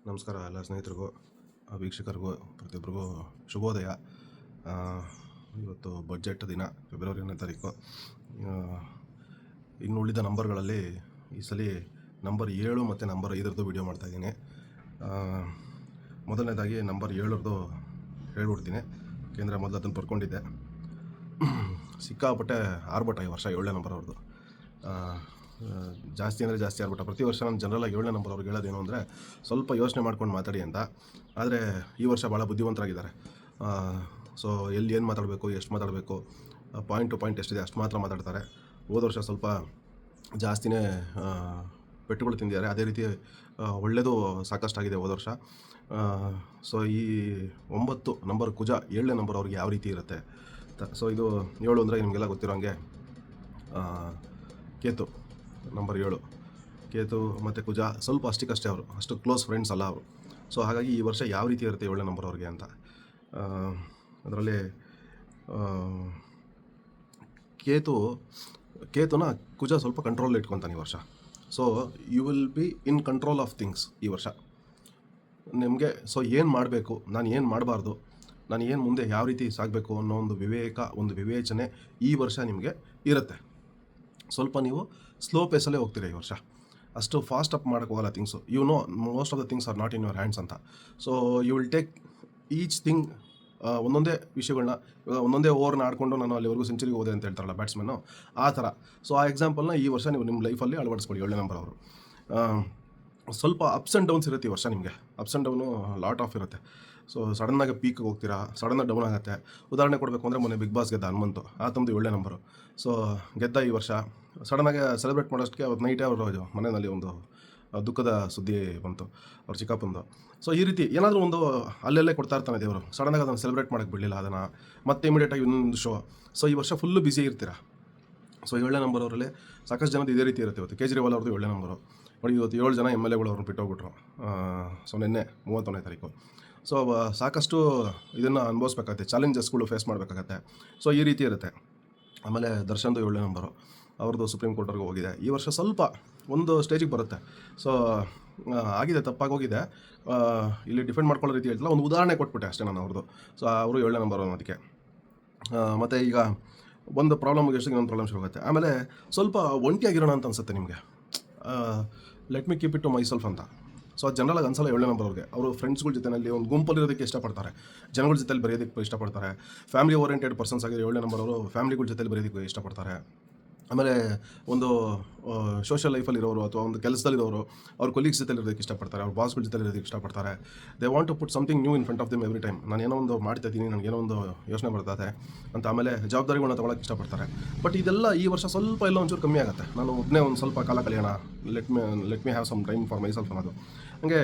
ನಮಸ್ಕಾರ ಎಲ್ಲ ಸ್ನೇಹಿತರಿಗೂ ವೀಕ್ಷಕರಿಗೂ ಪ್ರತಿಯೊಬ್ಬರಿಗೂ ಶುಭೋದಯ. ಆ, ಇವತ್ತು ಬಜೆಟ್ ದಿನ ಫೆಬ್ರವರಿ 1ನೇ ತಾರೀಕು. ಇನ್ನು ಉಳಿದ ನಂಬರ್ಗಳಲ್ಲಿ ಈ ಸಲ ನಂಬರ್ 7 ಮತ್ತು ನಂಬರ್ 5ರದ್ದು ವಿಡಿಯೋ ಮಾಡ್ತಾಯಿದ್ದೀನಿ. ಮೊದಲನೇದಾಗಿ ನಂಬರ್ 7ರದ್ದು ಹೇಳ್ಬಿಡ್ತೀನಿ, ಏಕೆಂದರೆ ಮೊದಲು ಅದನ್ನು ಬರ್ಕೊಂಡಿದ್ದೆ. ಸಿಕ್ಕಾಪಟ್ಟೆ ಆರ್ಭಟ ಈ ವರ್ಷ 7ನೇ ನಂಬರ್ ಅವ್ರದ್ದು. ಜಾಸ್ತಿ ಅಂದರೆ ಜಾಸ್ತಿ ಆರ್ಭಟ. ಪ್ರತಿ ವರ್ಷ ನಾನು ಜನರಲಾಗಿ 7ನೇ ನಂಬರ್ ಅವ್ರಿಗೆ ಹೇಳೋದೇನು ಅಂದರೆ ಸ್ವಲ್ಪ ಯೋಚನೆ ಮಾಡ್ಕೊಂಡು ಮಾತಾಡಿ ಅಂತ. ಆದರೆ ಈ ವರ್ಷ ಭಾಳ ಬುದ್ಧಿವಂತರಾಗಿದ್ದಾರೆ. ಸೊ ಎಲ್ಲಿ ಏನು ಮಾತಾಡಬೇಕು, ಎಷ್ಟು ಮಾತಾಡಬೇಕು, ಪಾಯಿಂಟ್ ಟು ಪಾಯಿಂಟ್ ಎಷ್ಟಿದೆ ಅಷ್ಟು ಮಾತ್ರ ಮಾತಾಡ್ತಾರೆ. ಹೋದ ವರ್ಷ ಸ್ವಲ್ಪ ಜಾಸ್ತಿನೇ ಪೆಟ್ಟುಗಳು ತಿಂದಿದ್ದಾರೆ. ಅದೇ ರೀತಿ ಒಳ್ಳೆಯದು ಸಾಕಷ್ಟಾಗಿದೆ ಹೋದ ವರ್ಷ. ಸೊ ಈ 9 ನಂಬರ್ ಕುಜ 7ನೇ ನಂಬರ್ ಅವ್ರಿಗೆ ಯಾವ ರೀತಿ ಇರುತ್ತೆ. ಸೊ ಇದು 7 ಅಂದರೆ ನಿಮಗೆಲ್ಲ ಗೊತ್ತಿರೋ ಹಾಗೆ ಕೇತು ನಂಬರ್ 7. ಕೇತು ಮತ್ತು ಕುಜ ಸ್ವಲ್ಪ ಅಷ್ಟಕ್ಕಷ್ಟೇ, ಅವರು ಅಷ್ಟು ಕ್ಲೋಸ್ ಫ್ರೆಂಡ್ಸ್ ಅಲ್ಲ ಅವರು. ಸೊ ಹಾಗಾಗಿ ಈ ವರ್ಷ ಯಾವ ರೀತಿ ಇರುತ್ತೆ 7ನೇ ನಂಬರ್ ಅವ್ರಿಗೆ ಅಂತ. ಅದರಲ್ಲಿ ಕೇತುನ ಕುಜ ಸ್ವಲ್ಪ ಕಂಟ್ರೋಲ್ ಇಟ್ಕೊತಾನೆ ಈ ವರ್ಷ. So you will be in control of things ಈ ವರ್ಷ ನಿಮಗೆ. ಸೊ ಏನು ಮಾಡಬೇಕು, ನಾನು ಏನು ಮಾಡಬಾರ್ದು, ನಾನು ಏನು ಮುಂದೆ ಯಾವ ರೀತಿ ಸಾಗಬೇಕು ಅನ್ನೋ ಒಂದು ವಿವೇಚನೆ ಈ ವರ್ಷ ನಿಮಗೆ ಇರುತ್ತೆ. ಸ್ವಲ್ಪ ನೀವು ಸ್ಲೋ ಪೇಸಲ್ಲೇ ಹೋಗ್ತೀರಾ ಈ ವರ್ಷ. ಅಷ್ಟು ಫಾಸ್ಟ್ ಅಪ್ ಮಾಡೋಕ್ಕೆ ಹೋಗಲ್ಲ things. You know most of the things are not in your hands ಅಂತ. So you will take each thing, ಒಂದೊಂದೇ ವಿಷಯಗಳನ್ನ, ಇವಾಗ ಒಂದೊಂದೇ ಓವರ್ನ ಆಡಿಕೊಂಡು ನಾನು ಅಲ್ಲಿವರೆಗೂ ಸೆಂಚುರಿಗೆ ಹೋದೆ ಅಂತ ಹೇಳ್ತಾರಲ್ಲ ಬ್ಯಾಟ್ಸ್ಮನ್ನು, ಆ ಥರ. ಸೊ ಆ ಎಕ್ಸಾಂಪಲ್ನ ಈ ವರ್ಷ ನೀವು ನಿಮ್ಮ ಲೈಫಲ್ಲಿ ಅಳವಡಿಸ್ಕೊಳ್ಳಿ 7ನೇ ನಂಬರ್ ಅವರು. ಸ್ವಲ್ಪ ಅಪ್ಸ್ ಆ್ಯಂಡ್ ಡೌನ್ಸ್ ಇರುತ್ತೆ ಈ ವರ್ಷ ನಿಮಗೆ. Ups and down lot of ಇರುತ್ತೆ. ಸೊ ಸಡನ್ನಾಗಿ ಪೀಕ್ಗೆ ಹೋಗ್ತೀರಾ, ಸಡನ್ನಾಗಿ ಡೌನ್ ಆಗುತ್ತೆ. ಉದಾಹರಣೆ ಕೊಡಬೇಕು ಅಂದರೆ ಮೊನ್ನೆ ಬಿಗ್ ಬಾಸ್ ಗೆದ್ದ ಹನುಮಂತು, ಆತಂದು 7ನೇ ನಂಬರು. ಸೊ ಗೆದ್ದ ಈ ವರ್ಷ. ಸಡನ್ನಾಗಿ ಸೆಲೆಬ್ರೇಟ್ ಮಾಡೋಷ್ಟಕ್ಕೆ ಅವತ್ತು ನೈಟೇ ಅವರು ಮನೆಯಲ್ಲಿ ಒಂದು ದುಃಖದ ಸುದ್ದಿ ಬಂತು ಅವ್ರ ಚಿಕ್ಕಪ್ಪಂದು. ಸೊ ಈ ರೀತಿ ಏನಾದರೂ ಒಂದು ಅಲ್ಲೆಲ್ಲೇ ಕೊಡ್ತಾ ಇರ್ತಾನೆ ದೇವರು. ಸಡನ್ನಾಗಿ ಅದನ್ನು ಸೆಲೆಬ್ರೇಟ್ ಮಾಡೋಕ್ಕೆ ಬಿಡಲಿಲ್ಲ ಅದನ್ನು, ಮತ್ತೆ ಇಮಿಡಿಯೇಟಾಗಿ ಇನ್ನೊಂದು ಶೋ. ಸೊ ಈ ವರ್ಷ ಫುಲ್ಲು ಬ್ಯುಸಿ ಇರ್ತೀರಾ. ಸೊ 7ನೇ ನಂಬರ್ ಅವರಲ್ಲಿ ಸಾಕಷ್ಟು ಜನದ ಇದೇ ರೀತಿ ಇರುತ್ತೆ. ಇವತ್ತು ಕೇಜ್ರಿವಾಲ್ ಅವ್ರದ್ದು 7ನೇ ನಂಬರು. ನೋಡಿ, ಇವತ್ತು 7 ಜನ MLA ಅವ್ರನ್ನ ಬಿಟ್ಟೋಗ್ಬಿಟ್ರು. ಸೊ ನಿನ್ನೆ 31ನೇ ತಾರೀಕು. ಸೊ ಸಾಕಷ್ಟು ಇದನ್ನು ಅನುಭವಿಸ್ಬೇಕಾಗತ್ತೆ, ಚಾಲೆಂಜಸ್ಗಳು ಫೇಸ್ ಮಾಡಬೇಕಾಗತ್ತೆ. ಸೊ ಈ ರೀತಿ ಇರುತ್ತೆ. ಆಮೇಲೆ ದರ್ಶನ್ದು 7ನೇ ನಂಬರು, ಅವ್ರದ್ದು ಸುಪ್ರೀಂ ಕೋರ್ಟ್ವರೆಗೂ ಹೋಗಿದೆ. ಈ ವರ್ಷ ಸ್ವಲ್ಪ ಒಂದು ಸ್ಟೇಜಿಗೆ ಬರುತ್ತೆ. ಸೊ ಆಗಿದೆ, ತಪ್ಪಾಗೋಗಿದೆ, ಇಲ್ಲಿ ಡಿಫೆಂಡ್ ಮಾಡ್ಕೊಳ್ಳೋ ರೀತಿ ಹೇಳ್ತಿಲ್ಲ, ಒಂದು ಉದಾಹರಣೆ ಕೊಟ್ಬಿಟ್ಟೆ ಅಷ್ಟೇ ನಾನು ಅವ್ರದ್ದು. ಸೊ ಅವರು 7ನೇ ನಂಬರ್ ಅದಕ್ಕೆ. ಮತ್ತು ಈಗ ಒಂದು ಪ್ರಾಬ್ಲಮ್ ಮುಗಿಯೋಷ್ಟಕ್ಕೆ ಇನ್ನೊಂದು ಪ್ರಾಬ್ಲಮ್ ಶುರು ಆಗುತ್ತೆ. ಆಮೇಲೆ ಸ್ವಲ್ಪ ಒಂಟಿಯಾಗಿರೋಣ ಅಂತ ಅನಿಸುತ್ತೆ ನಿಮಗೆ. Let me keep it to myself ಅಂತ. ಸೊ ಅದು ಜನರಲಾಗಿ ಅನ್ಸಲ್ಲ 7ನೇ ನಂಬರ್ ಅವ್ರಿಗೆ. ಅವರು ಫ್ರೆಂಡ್ಸ್ಗಳ ಜೊತೆಯಲ್ಲಿ ಒಂದು ಗುಂಪಲ್ಲಿರೋದಕ್ಕೆ ಇಷ್ಟಪಡ್ತಾರೆ, ಜನಗಳ ಜೊತೆಲಿ ಬರೆಯೋದಕ್ಕೆ ಇಷ್ಟಪಡ್ತಾರೆ. ಫ್ಯಾಮಿಲಿ ಓರಿಯೆಂಟೆಡ್ ಪರ್ಸನ್ಸ್ ಆಗಿ 7ನೇ ನಂಬರ್ ಅವರು ಫ್ಯಾಮಿಲಿಗಳ ಜೊತೆಲಿ ಬರೆಯೋದಕ್ಕೆ ಇಷ್ಟಪಡ್ತಾರೆ. ಆಮೇಲೆ ಒಂದು ಸೋಷಿಯಲ್ ಲೈಫಲ್ಲಿರೋರು ಅಥವಾ ಒಂದು ಕೆಲಸದಲ್ಲಿರೋರು ಅವ್ರ ಕೊಲೀಗ್ಸ್ ಜೊತೆ ಇರೋದಕ್ಕೆ ಇಷ್ಟಪಡ್ತಾರೆ, ಅವ್ರ ಬಾಸ್ಗಳ ಜೊತೆ ಇರೋದಕ್ಕೆ ಇಷ್ಟಪಡ್ತಾರೆ. They want to put something new in front of them every time. ನಾನು ಏನೋ ಒಂದು ಮಾಡ್ತಾ ಇದ್ದೀನಿ, ನನಗೇನೋ ಒಂದು ಯೋಚನೆ ಬರ್ತದೆ ಅಂತ. ಆಮೇಲೆ ಜವಾಬ್ದಾರಿಗಳನ್ನ ತೊಗೊಳಕ್ಕೆ ಇಷ್ಟಪಡ್ತಾರೆ. ಬಟ್ ಇದೆಲ್ಲ ಈ ವರ್ಷ ಸ್ವಲ್ಪ ಎಲ್ಲ ಒಂಚೂರು ಕಮ್ಮಿ ಆಗುತ್ತೆ. ನಾನು ಒಬ್ಬನೇ ಒಂದು ಸ್ವಲ್ಪ ಕಾಲ ಕಳೆಯೋಣ, let me have some time for myself ಅನ್ನೋದು. ಹಾಗೆ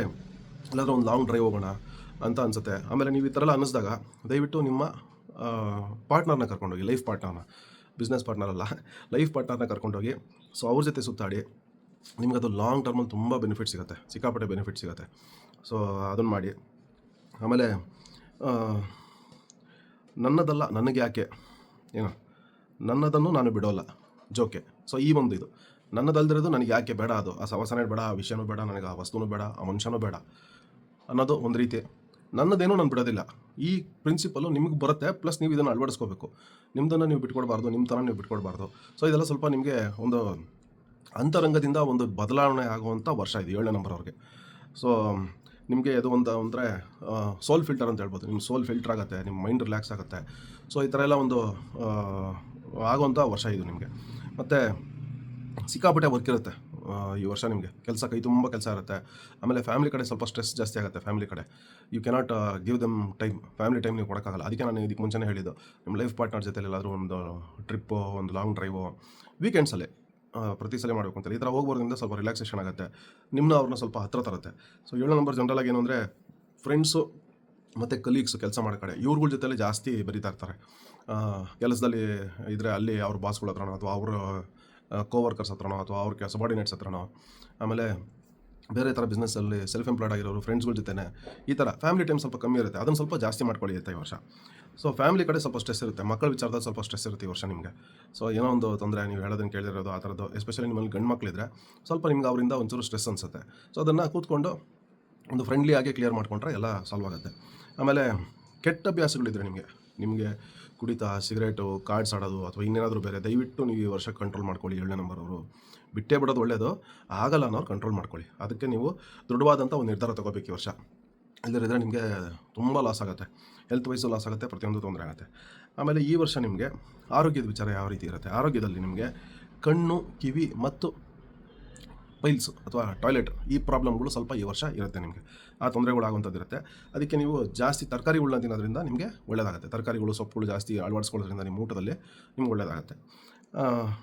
ಎಲ್ಲಾದರೂ ಒಂದು ಲಾಂಗ್ ಡ್ರೈವ್ ಹೋಗೋಣ ಅಂತ ಅನಿಸುತ್ತೆ. ಆಮೇಲೆ ನೀವು ಈ ಥರ ಎಲ್ಲ ಅನ್ನಿಸಿದಾಗ ದಯವಿಟ್ಟು ನಿಮ್ಮ ಪಾರ್ಟ್ನರ್ನ ಕರ್ಕೊಂಡೋಗಿ, ಲೈಫ್ ಪಾರ್ಟ್ನರ್ನ, ಬಿಸ್ನೆಸ್ ಪಾರ್ಟ್ನರ್ ಅಲ್ಲ, ಲೈಫ್ ಪಾರ್ಟ್ನರ್ನ ಕರ್ಕೊಂಡೋಗಿ. ಸೊ ಅವ್ರ ಜೊತೆ ಸುತ್ತಾಡಿ. ನಿಮಗದು ಲಾಂಗ್ ಟರ್ಮಲ್ಲಿ ತುಂಬ ಬೆನಿಫಿಟ್ ಸಿಗುತ್ತೆ, ಸಿಕ್ಕಾಪಟ್ಟೆ ಬೆನಿಫಿಟ್ ಸಿಗುತ್ತೆ. ಸೊ ಅದನ್ನು ಮಾಡಿ. ಆಮೇಲೆ ನನ್ನದಲ್ಲ ನನಗೆ ಯಾಕೆ, ಏನು ನನ್ನದನ್ನು ನಾನು ಬಿಡೋಲ್ಲ ಜೋಕೆ. ಸೊ ಈ ಒಂದು ಇದು ನನ್ನದಲ್ದಿರೋದು ನನಗೆ ಯಾಕೆ ಬೇಡ, ಅದು ಆ ಸವಸನೆ ಬೇಡ, ಆ ವಿಷಯನೂ ಬೇಡ, ನನಗೆ ಆ ವಸ್ತುನೂ ಬೇಡ, ಆ ಮನುಷ್ಯನೂ ಬೇಡ ಅನ್ನೋದು ಒಂದು ರೀತಿ. ನನ್ನದೇನೂ ನಾನು ಬಿಡೋದಿಲ್ಲ. ಈ ಪ್ರಿನ್ಸಿಪಲ್ಲು ನಿಮಗೆ ಬರುತ್ತೆ. ಪ್ಲಸ್ ನೀವು ಇದನ್ನು ಅಳವಡಿಸ್ಕೋಬೇಕು. ನಿಮ್ಮದನ್ನು ನೀವು ಬಿಟ್ಕೊಡ್ಬಾರ್ದು, ನಿಮ್ಮ ಥರ ನೀವು ಬಿಟ್ಕೊಡ್ಬಾರ್ದು. ಸೊ ಇದೆಲ್ಲ ಸ್ವಲ್ಪ ನಿಮಗೆ ಒಂದು ಅಂತರಂಗದಿಂದ ಒಂದು ಬದಲಾವಣೆ ಆಗುವಂಥ ವರ್ಷ ಇದು 7ನೇ ನಂಬರ್ ಅವ್ರಿಗೆ. ಸೊ ನಿಮಗೆ ಅದು ಒಂದು ಅಂದರೆ ಸೋಲ್ ಫಿಲ್ಟರ್ ಅಂತ ಹೇಳ್ಬೋದು. ನಿಮ್ಮ ಸೋಲ್ ಫಿಲ್ಟರ್ ಆಗುತ್ತೆ, ನಿಮ್ಮ ಮೈಂಡ್ ರಿಲ್ಯಾಕ್ಸ್ ಆಗುತ್ತೆ. ಸೊ ಈ ಥರ ಎಲ್ಲ ಒಂದು ಆಗುವಂಥ ವರ್ಷ ಇದು ನಿಮಗೆ. ಮತ್ತು ಸಿಕ್ಕಾಪಟ್ಟೆ ವರ್ಕ್ ಇರುತ್ತೆ ಈ ವರ್ಷ ನಿಮಗೆ. ಕೆಲಸ ಕೈ ತುಂಬ ಕೆಲಸ ಇರುತ್ತೆ. ಆಮೇಲೆ ಫ್ಯಾಮಿಲಿ ಕಡೆ ಸ್ವಲ್ಪ ಸ್ಟ್ರೆಸ್ ಜಾಸ್ತಿ ಆಗುತ್ತೆ. ಫ್ಯಾಮಿಲಿ ಕಡೆ you cannot give them time, family time ನೀವು ಕೊಡೋಕ್ಕಾಗಲ್ಲ. ಅದಕ್ಕೆ ನಾನು ಇದಕ್ಕೆ ಮುಂಚೆನೇ ಹೇಳಿದ್ದು, ನಿಮ್ಮ ಲೈಫ್ ಪಾರ್ಟ್ನರ್ ಜೊತೆ ಎಲ್ಲಾದರೂ ಒಂದು ಟ್ರಿಪ್ಪು, ಒಂದು ಲಾಂಗ್ ಡ್ರೈವು ವೀಕೆಂಡ್ಸಲ್ಲಿ ಪ್ರತಿ ಸಲ ಮಾಡಬೇಕು ಅಂತೇಳಿ. ಈ ಥರ ಹೋಗ್ಬೋದ್ರಿಂದ ಸ್ವಲ್ಪ ರಿಲ್ಯಾಕ್ಸೇಷನ್ ಆಗುತ್ತೆ, ನಿಮ್ಮನ್ನ ಅವ್ರನ್ನ ಸ್ವಲ್ಪ ಹತ್ರ ತರುತ್ತೆ. ಸೊ 7ನೇ ನಂಬರ್ ಜನರಲಾಗಿ ಏನು ಅಂದರೆ ಫ್ರೆಂಡ್ಸು ಮತ್ತು ಕಲೀಗ್ಸು, ಕೆಲಸ ಮಾಡೋ ಕಡೆ ಇವ್ರುಗಳ ಜೊತೆಲಿ ಜಾಸ್ತಿ ಬರೀತಾ ಇರ್ತಾರೆ. ಕೆಲಸದಲ್ಲಿ ಇದ್ದರೆ ಅಲ್ಲಿ ಅವ್ರ ಬಾಸ್ಗಳ ಹತ್ರನೋ ಅಥವಾ ಅವ್ರ ಕೋವರ್ಕರ್ಸ್ ಹತ್ರನೋ ಅಥವಾ ಅವ್ರ ಸಬಾರ್ಡಿನೇಟ್ಸ್ ಹತ್ರನೋ, ಆಮೇಲೆ ಬೇರೆ ಥರ ಬಿಸ್ನೆಸ್ಸಲ್ಲಿ ಸೆಲ್ಫ್ ಎಂಪ್ಲಾಯ್ಡ್ ಆಗಿರೋರು ಫ್ರೆಂಡ್ಸ್ಗಳ ಜೊತೆ ಈ ಥರ ಫ್ಯಾಮಿಲಿ ಟೈಮ್ ಸ್ವಲ್ಪ ಕಮ್ಮಿ ಇರುತ್ತೆ. ಅದನ್ನು ಸ್ವಲ್ಪ ಜಾಸ್ತಿ ಮಾಡ್ಕೊಳ್ಳಿ ಈ ವರ್ಷ. ಸೊ ಫ್ಯಾಮಿಲಿ ಕಡೆ ಸ್ವಲ್ಪ ಸ್ಟ್ರೆಸ್ ಇರುತ್ತೆ, ಮಕ್ಕಳ ವಿಚಾರದಲ್ಲಿ ಸ್ವಲ್ಪ ಸ್ಟ್ರೆಸ್ ಇರುತ್ತೆ ಈ ವರ್ಷ ನಿಮಗೆ. ಸೊ ಏನೋ ಒಂದು ತೊಂದರೆ, ನೀವು ಹೇಳೋದನ್ನು ಕೇಳಿರೋದು ಆ ಥರದ್ದು, ಎಸ್ಪೆಷಲಿ ನಿಮ್ಮಲ್ಲಿ ಗಂಡು ಮಕ್ಕಳಿದ್ರೆ ಸ್ವಲ್ಪ ನಿಮ್ಗೆ ಅವರಿಂದ ಒಂಚೂರು ಸ್ಟ್ರೆಸ್ ಅನಿಸುತ್ತೆ. ಸೊ ಅದನ್ನು ಕೂತ್ಕೊಂಡು ಒಂದು ಫ್ರೆಂಡ್ಲಿ ಆಗಿ ಕ್ಲಿಯರ್ ಮಾಡ್ಕೊಂಡ್ರೆ ಎಲ್ಲ ಸಾಲ್ವ್ ಆಗುತ್ತೆ. ಆಮೇಲೆ ಕೆಟ್ಟ ಅಭ್ಯಾಸಗಳಿದ್ರೆ ನಿಮಗೆ ಕುಡಿತ, ಸಿಗರೇಟು, ಕಾರ್ಡ್ಸ್ ಆಡೋದು ಅಥವಾ ಇನ್ನೇನಾದರೂ ಬೇರೆ, ದಯವಿಟ್ಟು ನೀವು ಈ ವರ್ಷ ಕಂಟ್ರೋಲ್ ಮಾಡ್ಕೊಳ್ಳಿ. 7ನೇ ನಂಬರ್ ಅವರು ಬಿಟ್ಟೇ ಬಿಡೋದು ಒಳ್ಳೆಯದು, ಆಗಲ್ಲ ಅನ್ನೋರು ಕಂಟ್ರೋಲ್ ಮಾಡ್ಕೊಳ್ಳಿ. ಅದಕ್ಕೆ ನೀವು ದೃಢವಾದಂಥ ಒಂದು ನಿರ್ಧಾರ ತೊಗೋಬೇಕು ಈ ವರ್ಷ. ಇಲ್ಲದಿದ್ದರೆ ನಿಮಗೆ ತುಂಬ ಲಾಸ್ ಆಗುತ್ತೆ, ಹೆಲ್ತ್ ವೈಸು ಲಾಸ್ ಆಗುತ್ತೆ, ಪ್ರತಿಯೊಂದು ತೊಂದರೆ ಆಗುತ್ತೆ. ಆಮೇಲೆ ಈ ವರ್ಷ ನಿಮಗೆ ಆರೋಗ್ಯದ ವಿಚಾರ ಯಾವ ರೀತಿ ಇರುತ್ತೆ? ಆರೋಗ್ಯದಲ್ಲಿ ನಿಮಗೆ ಕಣ್ಣು, ಕಿವಿ ಮತ್ತು ಪೈಲ್ಸ್ ಅಥವಾ ಟಾಯ್ಲೆಟ್ ಈ ಪ್ರಾಬ್ಲಮ್ಗಳು ಸ್ವಲ್ಪ ಈ ವರ್ಷ ಇರುತ್ತೆ. ನಿಮಗೆ ಆ ತೊಂದರೆಗಳಾಗುವಂಥದ್ದು ಇರುತ್ತೆ. ಅದಕ್ಕೆ ನೀವು ಜಾಸ್ತಿ ತರಕಾರಿಗಳನ್ನ ತಿನ್ನೋದ್ರಿಂದ ನಿಮಗೆ ಒಳ್ಳೆಯದಾಗುತ್ತೆ. ತರಕಾರಿಗಳು, ಸೊಪ್ಪುಗಳು ಜಾಸ್ತಿ ಅಳವಡಿಸ್ಕೊಳ್ಳೋದ್ರಿಂದ ನಿಮ್ಮ ಊಟದಲ್ಲಿ ನಿಮ್ಗೆ ಒಳ್ಳೆಯದಾಗುತ್ತೆ.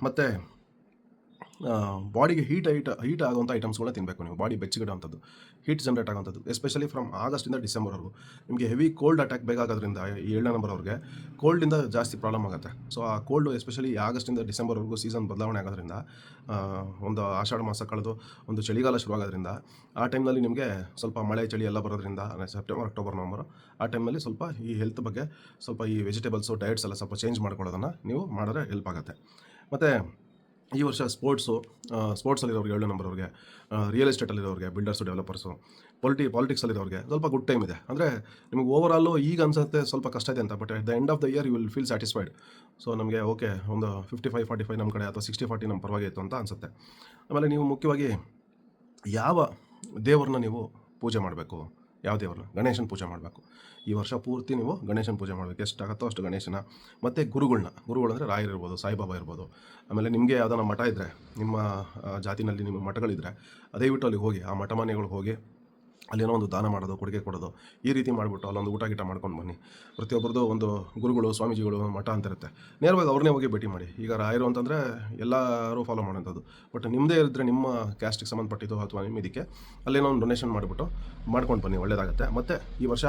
ಮತ್ತು ಬಾಡಿಗೆ ಹೀಟ್ ಆಗುವಂಥ ಐಟಮ್ಸ್ಗಳನ್ನ ತಿನ್ನಬೇಕು ನೀವು. ಬಾಡಿ ಬೆಚ್ಚಗಿಡುವಂಥದ್ದು, ಹೀಟ್ ಜನ್ರೇಟ್ ಆಗುವಂಥದ್ದು, ಎಸ್ಪೆಷಲಿ ಫ್ರಮ್ ಆಗಸ್ಟಿಂದ ಡಿಸೆಂಬರ್ವರೆಗೂ ನಿಮಗೆ ಹೆವಿ ಕೋಲ್ಡ್ ಅಟ್ಯಾಕ್ ಬೇಕಾಗೋದ್ರಿಂದ ಈ 7ನೇ ನಂಬರ್ ಅವ್ರಿಗೆ ಕೋಲ್ಡಿಂದ ಜಾಸ್ತಿ ಪ್ರಾಬ್ಲಮ್ ಆಗುತ್ತೆ. ಸೊ ಆ ಕೋಲ್ಡು ಎಸ್ಪೆಷಲಿ ಆಗಸ್ಟಿಂದ ಡಿಸೆಂಬರ್ವರೆಗೂ ಸೀಸನ್ ಬದಲಾವಣೆ ಆಗೋದ್ರಿಂದ, ಒಂದು ಆಷಾಢ ಮಾಸ ಕಳೆದು ಒಂದು ಚಳಿಗಾಲ ಶುರುವಾಗೋದ್ರಿಂದ ಆ ಟೈಮ್ನಲ್ಲಿ ನಿಮಗೆ ಸ್ವಲ್ಪ ಮಳೆ ಚಳಿ ಎಲ್ಲ ಬರೋದ್ರಿಂದ, ಸೆಪ್ಟೆಂಬರ್, ಅಕ್ಟೋಬರ್, ನವಂಬರ್ ಆ ಟೈಮ್ನಲ್ಲಿ ಸ್ವಲ್ಪ ಈ ಹೆಲ್ತ್ ಬಗ್ಗೆ ಸ್ವಲ್ಪ ಈ ವೆಜಿಟೇಬಲ್ಸು, ಡಯಟ್ಸ್ ಎಲ್ಲ ಸ್ವಲ್ಪ ಚೇಂಜ್ ಮಾಡ್ಕೊಳ್ಳೋದನ್ನು ನೀವು ಮಾಡಿದ್ರೆ ಹೆಲ್ಪ್ ಆಗುತ್ತೆ. ಮತ್ತು ಈ ವರ್ಷ ಸ್ಪೋರ್ಟ್ಸಲ್ಲಿರೋರಿಗೆ 7ನೇ ನಂಬರ್ ಅವ್ರಿಗೆ, ರಿಯಲ್ ಎಸ್ಟೇಟಲ್ಲಿರೋರಿಗೆ, ಬಿಲ್ಡರ್ಸು, ಡೆವಲಪರ್ಸು, ಪಾಲಿಟಿಕ್ಸಲ್ಲಿರೋರಿಗೆ ಸ್ವಲ್ಪ ಗುಡ್ ಟೈಮ್ ಇದೆ. ಅಂದರೆ ನಿಮಗೆ ಓವರಾಲು ಈಗ ಅನ್ಸುತ್ತೆ ಸ್ವಲ್ಪ ಕಷ್ಟ ಇದೆ ಅಂತ, but at the end of the year you will feel satisfied. So ನಮಗೆ ಓಕೆ, ಒಂದು 55-45 ನಮ್ಮ ಕಡೆ ಅಥವಾ 60-40 ನಮ್ಮ ಪರವಾಗಿತ್ತು ಅಂತ ಅನಿಸುತ್ತೆ. ಆಮೇಲೆ ನೀವು ಮುಖ್ಯವಾಗಿ ಯಾವ ದೇವ್ರನ್ನ ನೀವು ಪೂಜೆ ಮಾಡಬೇಕು? ಯಾವ ದೇವ್ರನ್ನ? ಗಣೇಶನ ಪೂಜೆ ಮಾಡಬೇಕು. ಈ ವರ್ಷ ಪೂರ್ತಿ ನೀವು ಗಣೇಶನ ಪೂಜೆ ಮಾಡಬೇಕು, ಎಷ್ಟಾಗುತ್ತೋ ಅಷ್ಟು ಗಣೇಶನ. ಮತ್ತು ಗುರುಗಳಂದರೆ ರಾಯರಿರ್ಬೋದು, ಸಾಯಿಬಾಬಾ ಇರ್ಬೋದು. ಆಮೇಲೆ ನಿಮಗೆ ಯಾವ್ದಾನ ಮಠ ಇದ್ದರೆ, ನಿಮ್ಮ ಜಾತಿನಲ್ಲಿ ನಿಮ್ಮ ಮಠಗಳಿದ್ದರೆ ದಯವಿಟ್ಟು ಅಲ್ಲಿಗೆ ಹೋಗಿ, ಆ ಮಠ ಮನೆಗಳಿಗೆ ಹೋಗಿ ಅಲ್ಲೇನೋ ಒಂದು ದಾನ ಮಾಡೋದು, ಕೊಡುಗೆ ಕೊಡೋದು, ಈ ರೀತಿ ಮಾಡಿಬಿಟ್ಟು ಅಲ್ಲೊಂದು ಊಟ ಗೀಟ ಮಾಡ್ಕೊಂಡು ಬನ್ನಿ. ಪ್ರತಿಯೊಬ್ಬರದ್ದು ಒಂದು ಗುರುಗಳು, ಸ್ವಾಮೀಜಿಗಳು, ಮಠ ಅಂತ ಇರುತ್ತೆ, ನೇರವಾಗಿ ಅವ್ರನ್ನೇ ಹೋಗಿ ಭೇಟಿ ಮಾಡಿ. ಈಗ ರಾಯರು ಅಂತಂದರೆ ಎಲ್ಲರೂ ಫಾಲೋ ಮಾಡೋಂಥದ್ದು, ಬಟ್ ನಿಮ್ಮದೇ ಇದ್ದರೆ ನಿಮ್ಮ ಕ್ಯಾಸ್ಟಿಗೆ ಸಂಬಂಧಪಟ್ಟಿದ್ದು ಅಥವಾ ನಿಮ್ಮ ಇದಕ್ಕೆ ಅಲ್ಲೇನೋ ಒಂದು ಡೊನೇಷನ್ ಮಾಡಿಬಿಟ್ಟು ಮಾಡ್ಕೊಂಡು ಬನ್ನಿ, ಒಳ್ಳೆಯದಾಗುತ್ತೆ. ಮತ್ತು ಈ ವರ್ಷ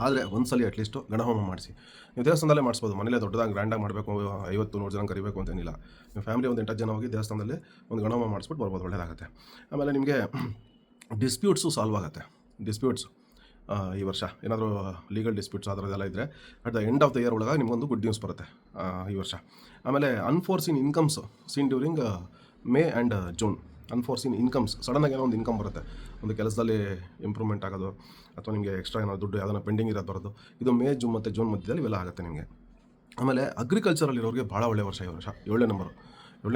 ಆದರೆ ಒಂದ್ಸಲ ಅಟ್ಲೀಸ್ಟು ಗಣಹೋಮ ಮಾಡಿಸಿ. ನೀವು ದೇವಸ್ಥಾನದಲ್ಲೇ ಮಾಡಿಸ್ಬೋದು, ಮನೇಲೆ ದೊಡ್ಡದಾಗಿ ಗ್ರ್ಯಾಂಡಾಗಿ ಮಾಡಬೇಕು, 50-100 ಜನ ಕರಿಬೇಕು ಅಂತೇನಿಲ್ಲ. ನಿಮ್ಮ ಫ್ಯಾಮಿಲಿ ಒಂದು 8 ಜನ ಹೋಗಿ ದೇವಸ್ಥಾನದಲ್ಲಿ ಒಂದು ಗಣಹೋಮ ಮಾಡಿಸ್ಬಿಟ್ಟು ಬರ್ಬೋದು, ಒಳ್ಳೆಯದಾಗುತ್ತೆ. ಆಮೇಲೆ ನಿಮಗೆ ಡಿಸ್ಪ್ಯೂಟ್ಸು ಸಾಲ್ವ್ ಆಗುತ್ತೆ. ಡಿಸ್ಪ್ಯೂಟ್ಸ್ ಈ ವರ್ಷ ಏನಾದರೂ ಲೀಗಲ್ ಡಿಸ್ಪ್ಯೂಟ್ಸ್ ಆ ಥರದ್ದೆಲ್ಲ ಇದ್ದರೆ at the end of the year ಒಳಗೆ ನಿಮಗೊಂದು ಗುಡ್ ನ್ಯೂಸ್ ಬರುತ್ತೆ ಈ ವರ್ಷ. ಆಮೇಲೆ unforeseen incomes seen during May and June. Unforeseen incomes, ಸಡನ್ನಾಗಿ ಏನೋ ಒಂದು ಇನ್ಕಮ್ ಬರುತ್ತೆ, ಒಂದು ಕೆಲಸದಲ್ಲಿ ಇಂಪ್ರೂವ್ಮೆಂಟ್ ಆಗೋದು, ಅಥವಾ ನಿಮಗೆ ಎಕ್ಸ್ಟ್ರಾ ಏನೋ ದುಡ್ಡು ಯಾವುದೋ ಪೆಂಡಿಂಗ್ ಇರೋದು ಬರೋದು, ಇದು ಮೇ, ಜೂನ್ ಮತ್ತು ಜೂನ್ ಮಧ್ಯದಲ್ಲಿ ಇವೆಲ್ಲ ಆಗುತ್ತೆ ನಿಮಗೆ. ಆಮೇಲೆ ಅಗ್ರಿಕಲ್ಚರಲ್ಲಿರೋರಿಗೆ ಭಾಳ ಒಳ್ಳೆಯ ವರ್ಷ ಈ ವರ್ಷ. 7ನೇ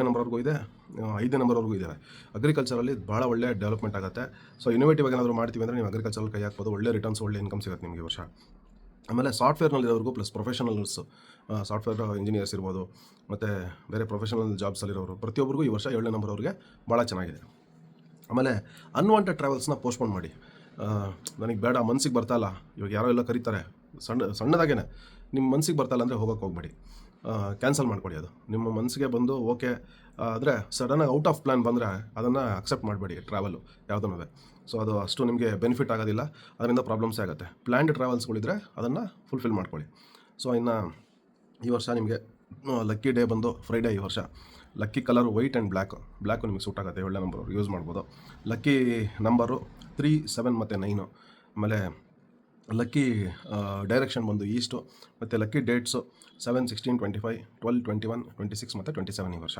ನಂಬರ್ವರೆಗೂ ಇದೆ, 5ನೇ ನಂಬರ್ವರೆಗೂ ಇದ್ದಾವೆ. ಅಗ್ರಿಕಲ್ಚರಲ್ಲಿ ಭಾಳ ಒಳ್ಳೆ ಡೆವಲಪ್ಮೆಂಟ್ ಆಗುತ್ತೆ. ಸೊ ಇನೋವೇಟಿವ್ ಆಗಿ ಏನಾದರೂ ಮಾಡ್ತೀವಿ ಅಂದರೆ ನೀವು ಅಗ್ರಿಕಲ್ಚರಲ್ಲಿ ಕೈ ಹಾಕ್ಬೋದು, ಒಳ್ಳೆ ರಿಟರ್ನ್ಸ್, ಒಳ್ಳೆ ಇನ್ಕಮ್ ಸಿಗುತ್ತೆ ನಿಮಗೆ ಈ ವರ್ಷ. ಆಮೇಲೆ ಸಾಫ್ಟ್ವೇರ್ನಲ್ಲಿರೋರಿಗೂ ಪ್ಲಸ್ ಪ್ರೊಫೆಷನಲ್ಸು, ಸಾಫ್ಟ್ವೇರ್ ಇಂಜಿನಿಯರ್ಸ್ ಇರ್ಬೋದು, ಮತ್ತು ಬೇರೆ ಪ್ರೊಫೆಷನಲ್ ಜಾಬ್ಸಲ್ಲಿರೋರು ಪ್ರತಿಯೊಬ್ಬರಿಗೂ ಈ ವರ್ಷ 7ನೇ ನಂಬರ್ ಅವ್ರಿಗೆ ಭಾಳ ಚೆನ್ನಾಗಿದೆ. ಆಮೇಲೆ ಅನ್ವಾಂಟೆಡ್ ಟ್ರಾವೆಲ್ಸ್ನ ಪೋಸ್ಟ್ಪೋನ್ ಮಾಡಿ. ನನಗೆ ಬೇಡ, ಮನ್ಸಿಗೆ ಬರ್ತಾಯಿಲ್ಲ, ಇವಾಗ ಯಾರೋ ಎಲ್ಲ ಕರೀತಾರೆ, ಸಣ್ಣದಾಗೇ ನಿಮ್ಮ ಮನ್ಸಿಗೆ ಬರ್ತಾಯಿಲ್ಲ ಅಂದರೆ ಹೋಗೋಕ್ಕೆ ಹೋಗಬೇಡಿ, ಕ್ಯಾನ್ಸಲ್ ಮಾಡ್ಕೊಡಿ. ಅದು ನಿಮ್ಮ ಮನಸ್ಸಿಗೆ ಬಂದು ಓಕೆ ಆದರೆ ಸಡನ್ನಾಗಿ ಔಟ್ ಆಫ್ ಪ್ಲ್ಯಾನ್ ಬಂದರೆ ಅದನ್ನು ಅಕ್ಸೆಪ್ಟ್ ಮಾಡಬೇಡಿ ಟ್ರಾವೆಲು ಯಾವುದನ್ನೂ. ಸೊ ಅದು ಅಷ್ಟು ನಿಮಗೆ ಬೆನಿಫಿಟ್ ಆಗೋದಿಲ್ಲ, ಅದರಿಂದ ಪ್ರಾಬ್ಲಮ್ಸೇ ಆಗುತ್ತೆ. ಪ್ಲ್ಯಾನ್ಡ್ ಟ್ರಾವೆಲ್ಸ್ಗಳಿದ್ರೆ ಅದನ್ನು ಫುಲ್ಫಿಲ್ ಮಾಡ್ಕೊಳ್ಳಿ. ಸೊ ಇನ್ನು ಈ ವರ್ಷ ನಿಮಗೆ ಲಕ್ಕಿ ಡೇ ಬಂದು ಫ್ರೈಡೇ. ಈ ವರ್ಷ lucky colour white and black ನಿಮಗೆ ಸೂಟ್ ಆಗುತ್ತೆ. 7ನೇ ನಂಬರ್ ಯೂಸ್ ಮಾಡ್ಬೋದು. ಲಕ್ಕಿ ನಂಬರು 3, 7 ಮತ್ತು 9. ಆಮೇಲೆ ಲಕ್ಕಿ ಡೈರೆಕ್ಷನ್ ಬಂದು ಈಸ್ಟು. ಮತ್ತು ಲಕ್ಕಿ ಡೇಟ್ಸು 7, 16, 25, 12, 21, 26 ಮತ್ತು 27 ಈ ವರ್ಷ.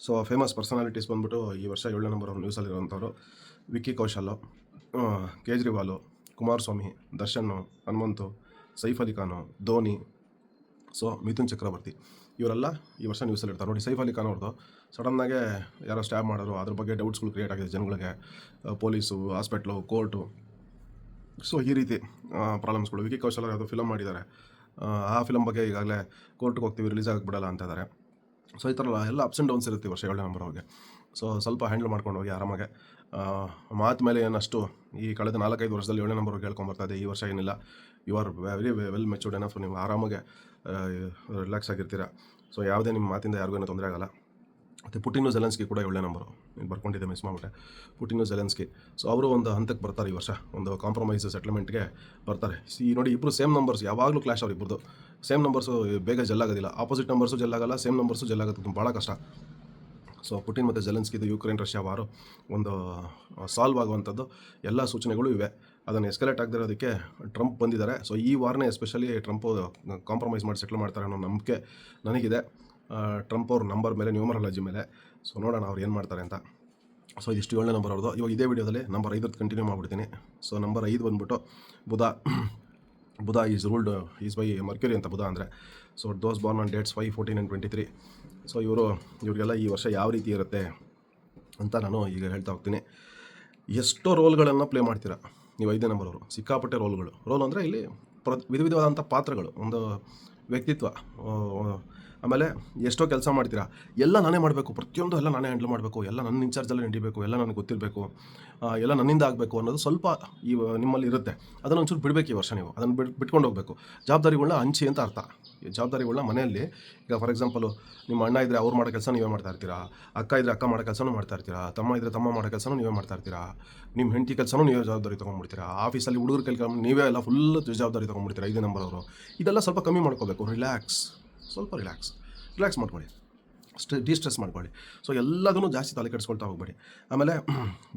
ಸೊ ಫೇಮಸ್ ಪರ್ಸನಾಲಿಟೀಸ್ ಬಂದ್ಬಿಟ್ಟು ಈ ವರ್ಷ 7ನೇ ನಂಬರ್ ಅವ್ರು ನ್ಯೂಸಲ್ಲಿರೋಂಥವ್ರು: ವಿಕ್ಕಿ ಕೌಶಲ್, ಕೇಜ್ರಿವಾಲು, ಕುಮಾರಸ್ವಾಮಿ, ದರ್ಶನ್, ಹನುಮಂತು, ಸೈಫ್ ಅಲಿ ಖಾನು, ಧೋನಿ, ಸೊ ಮಿಥುನ್ ಚಕ್ರವರ್ತಿ, ಇವರೆಲ್ಲ ಈ ವರ್ಷ ನ್ಯೂಸಲ್ಲಿರ್ತಾರೆ. ನೋಡಿ, ಸೈಫ್ ಅಲಿ ಖಾನ್ ಅವ್ರದ್ದು ಸಡನ್ನಾಗೆ ಯಾರೋ ಸ್ಟ್ಯಾಬ್ ಮಾಡೋರು, ಅದ್ರ ಬಗ್ಗೆ ಡೌಟ್ಸ್ಗಳು ಕ್ರಿಯೇಟ್ ಆಗಿದೆ ಜನಗಳಿಗೆ, ಪೊಲೀಸು, ಹಾಸ್ಪಿಟ್ಲು, ಕೋರ್ಟು. ಸೊ ಈ ರೀತಿ ಪ್ರಾಬ್ಲಮ್ಸ್ಗಳು. ವಿಕ್ಕಿ ಕೌಶಲ್ ಯಾವುದೋ ಫಿಲಮ್ ಮಾಡಿದ್ದಾರೆ, ಆ ಫಿಲಮ್ ಬಗ್ಗೆ ಈಗಾಗಲೇ ಕೋರ್ಟ್ಗೆ ಹೋಗ್ತೀವಿ, ರಿಲೀಸ್ ಆಗಿಬಿಡಲ್ಲ ಅಂತ ಇದ್ದಾರೆ. ಸೊ ಈ ಥರ ಎಲ್ಲ ಅಪ್ಸ್ ಆ್ಯಂಡ್ ಡೌನ್ಸ್ ಇರುತ್ತೆ ಈ ವರ್ಷ 7ನೇ ನಂಬರ್ ಅವ್ರಿಗೆ. ಸೊ ಸ್ವಲ್ಪ ಹ್ಯಾಂಡಲ್ ಮಾಡ್ಕೊಂಡು ಹೋಗಿ ಆರಾಮಾಗೆ. ಮಾತು ಮೇಲೆ ಏನಷ್ಟು ಈ ಕಳೆದ 4-5 ವರ್ಷದಲ್ಲಿ 7ನೇ ನಂಬರ್ ಅವ್ರಿಗೆ ಹೇಳ್ಕೊಂಬರ್ತಾಯಿದೆ. ಈ ವರ್ಷ ಏನಿಲ್ಲ, you are very well matured enough, ನೀವು ಆರಾಮಾಗೆ ರಿಲ್ಯಾಕ್ಸ್ ಆಗಿರ್ತೀರ. ಸೊ ಯಾವುದೇ ನಿಮ್ಮ ಮಾತಿಂದ ಯಾರಿಗೂ ಏನೂ ತೊಂದರೆ ಆಗೋಲ್ಲ. ಮತ್ತು ಪುಟಿನ್ ಝೆಲೆನ್ಸ್ಕಿ ಕೂಡ 7ನೇ ನಂಬರು, ನೀನು ಬರ್ಕೊಂಡಿದ್ದೆ, ಮಿಸ್ ಮಾಡಿಬಿಟ್ಟೆ. ಪುಟಿನ್ ಝೆಲೆನ್ಸ್ಕಿ, ಸೊ ಅವರು ಒಂದು ಹಂತಕ್ಕೆ ಬರ್ತಾರೆ ಈ ವರ್ಷ, ಒಂದು ಕಾಂಪ್ರಮೈಸ್ ಸೆಟ್ಲ್ಮೆಂಟ್ಗೆ ಬರ್ತಾರೆ. ನೋಡಿ, ಇಬ್ಬರು ಸೇಮ್ ನಂಬರ್ಸ್, ಯಾವಾಗಲೂ ಕ್ಲಾಶ್ ಅವ್ರು ಇಬ್ಬರದು. ಸೇಮ್ ನಂಬರ್ಸು ಬೇಗ ಜೆಲ್ಲಾಗೋದಿಲ್ಲ, ಆಪೋಸಿಟ್ ನಂಬರ್ಸು ಜೆಲ್ಲಾಗಲ್ಲ, ಸೇಮ್ ನಂಬರ್ಸು ಜೆಲ್ಲಾಗೋದು ಭಾಳ ಕಷ್ಟ. ಸೊ ಪುಟಿನ್ ಮತ್ತು ಝೆಲೆನ್ಸ್ಕಿದು ಯುಕ್ರೇನ್ ರಷ್ಯಾ ವಾರು ಒಂದು ಸಾಲ್ವ್ ಆಗುವಂಥದ್ದು ಎಲ್ಲ ಸೂಚನೆಗಳು ಇವೆ. ಅದನ್ನು ಎಸ್ಕಲೇಟ್ ಆಗದಿರೋದಕ್ಕೆ ಟ್ರಂಪ್ ಬಂದಿದ್ದಾರೆ. ಸೊ ಈ ವಾರನೇ ಎಸ್ಪೆಷಲಿ ಟ್ರಂಪು ಕಾಂಪ್ರಮೈಸ್ ಮಾಡಿ ಸೆಟ್ಲ್ ಮಾಡ್ತಾರೆ ಅನ್ನೋ ನಂಬಿಕೆ ನನಗಿದೆ. ಟ್ರಂಪ್ ಅವ್ರ ನಂಬರ್ ಮೇಲೆ, ನ್ಯೂಮರಾಲಜಿ ಮೇಲೆ. ಸೊ ನೋಡೋಣ ಅವ್ರು ಏನು ಮಾಡ್ತಾರೆ ಅಂತ. ಸೊ ಇದಿಷ್ಟು 7ನೇ ನಂಬರ್ ಅವ್ರದ್ದು. ಇವಾಗ ಇದೇ ವಿಡಿಯೋದಲ್ಲಿ ನಂಬರ್ 5 ಕಂಟಿನ್ಯೂ ಮಾಡಿಬಿಡ್ತೀನಿ. ಸೊ ನಂಬರ್ 5 ಬಂದ್ಬಿಟ್ಟು ಬುಧ. ಬುಧ is ruled is by Mercury ಅಂತ ಬುಧ ಅಂದರೆ. So those born on dates 5, 14 and 23. So ಇವ್ರಿಗೆಲ್ಲ ಈ ವರ್ಷ ಯಾವ ರೀತಿ ಇರುತ್ತೆ ಅಂತ ನಾನು ಈಗ ಹೇಳ್ತಾ ಹೋಗ್ತೀನಿ. ಎಷ್ಟೋ ರೋಲ್ಗಳನ್ನು ಪ್ಲೇ ಮಾಡ್ತೀರಾ ನೀವು 5ನೇ ನಂಬರ್ ಅವರು. ಸಿಕ್ಕಾಪಟ್ಟೆ ರೋಲ್ ಅಂದರೆ ಇಲ್ಲಿ ವಿಧ ವಿಧವಾದಂಥ ಪಾತ್ರಗಳು, ಒಂದು ವ್ಯಕ್ತಿತ್ವ. ಆಮೇಲೆ ಎಷ್ಟೋ ಕೆಲಸ ಮಾಡ್ತೀರಾ, ಎಲ್ಲ ನಾನೇ ಮಾಡಬೇಕು, ಪ್ರತಿಯೊಂದು ಎಲ್ಲ ನಾನೇ ಹ್ಯಾಂಡಲ್ ಮಾಡಬೇಕು, ಎಲ್ಲ ನನ್ನ ಇನ್ಚಾರ್ಜಲ್ಲೇ ನಡಿಬೇಕು, ಎಲ್ಲ ನನಗೆ ಗೊತ್ತಿರಬೇಕು, ಎಲ್ಲ ನನ್ನಿಂದ ಆಗಬೇಕು ಅನ್ನೋದು ಸ್ವಲ್ಪ ನಿಮ್ಮಲ್ಲಿ ಇರುತ್ತೆ. ಅದನ್ನು ಒಂಚೂರು ಬಿಡಬೇಕು ಈ ವರ್ಷ. ನೀವು ಅದನ್ನು ಬಿಟ್ಕೊಂಡು ಹೋಗಬೇಕು. ಜವಾಬ್ದಾರಿಗಳನ್ನ ಹಂಚಿ ಅಂತ ಅರ್ಥ. ಈ ಜವಾಬ್ದಾರಿಗಳನ್ನ ಮನೆಯಲ್ಲಿ, ಈಗ ಫಾರ್ ಎಕ್ಸಾಂಪಲು ನಿಮ್ಮ ಅಣ್ಣ ಇದ್ದರೆ ಅವ್ರು ಮಾಡೋ ಕೆಲಸ ನೀವೇ ಮಾಡ್ತಾ ಇರ್ತೀರಾ, ಅಕ್ಕ ಇದ್ದರೆ ಅಕ್ಕ ಮಾಡೋ ಕೆಲಸನೂ ಮಾಡ್ತಾ ಇರ್ತೀರಾ, ತಮ್ಮ ಇದ್ದರೆ ತಮ್ಮ ಮಾಡೋ ಕೆಲಸನೂ ನೀವೇ ಮಾಡ್ತಾ ಇರ್ತೀರಾ, ನಿಮ್ಮ ಹೆಂಡತಿ ಕೆಲಸನೂ ನೀವೇ ಜವಾಬ್ದಾರಿ ತೊಗೊಂಡ್ಬಿಡ್ತೀರಾ, ಆಫೀಸಲ್ಲಿ ಹುಡುಗರ ಕೆಲಸ ನೀವೇ ಎಲ್ಲ ಫುಲ್ ಜವಾಬ್ದಾರಿ ತೊಗೊಂಡ್ಬಿಡ್ತೀರಾ 5ನೇ ನಂಬರ್ ಅವರು. ಇದೆಲ್ಲ ಸ್ವಲ್ಪ ಕಮ್ಮಿ ಮಾಡ್ಕೋಬೇಕು. ಸ್ವಲ್ಪ ರಿಲ್ಯಾಕ್ಸ್ ಮಾಡ್ಕೊಳ್ಳಿ, ಡಿಸ್ಟ್ರೆಸ್ ಮಾಡ್ಕೊಳ್ಳಿ. ಸೊ ಎಲ್ಲದನ್ನು ಜಾಸ್ತಿ ತಲೆ ಕೆಡಿಸ್ಕೊಳ್ತಾ ಹೋಗ್ಬೇಡಿ. ಆಮೇಲೆ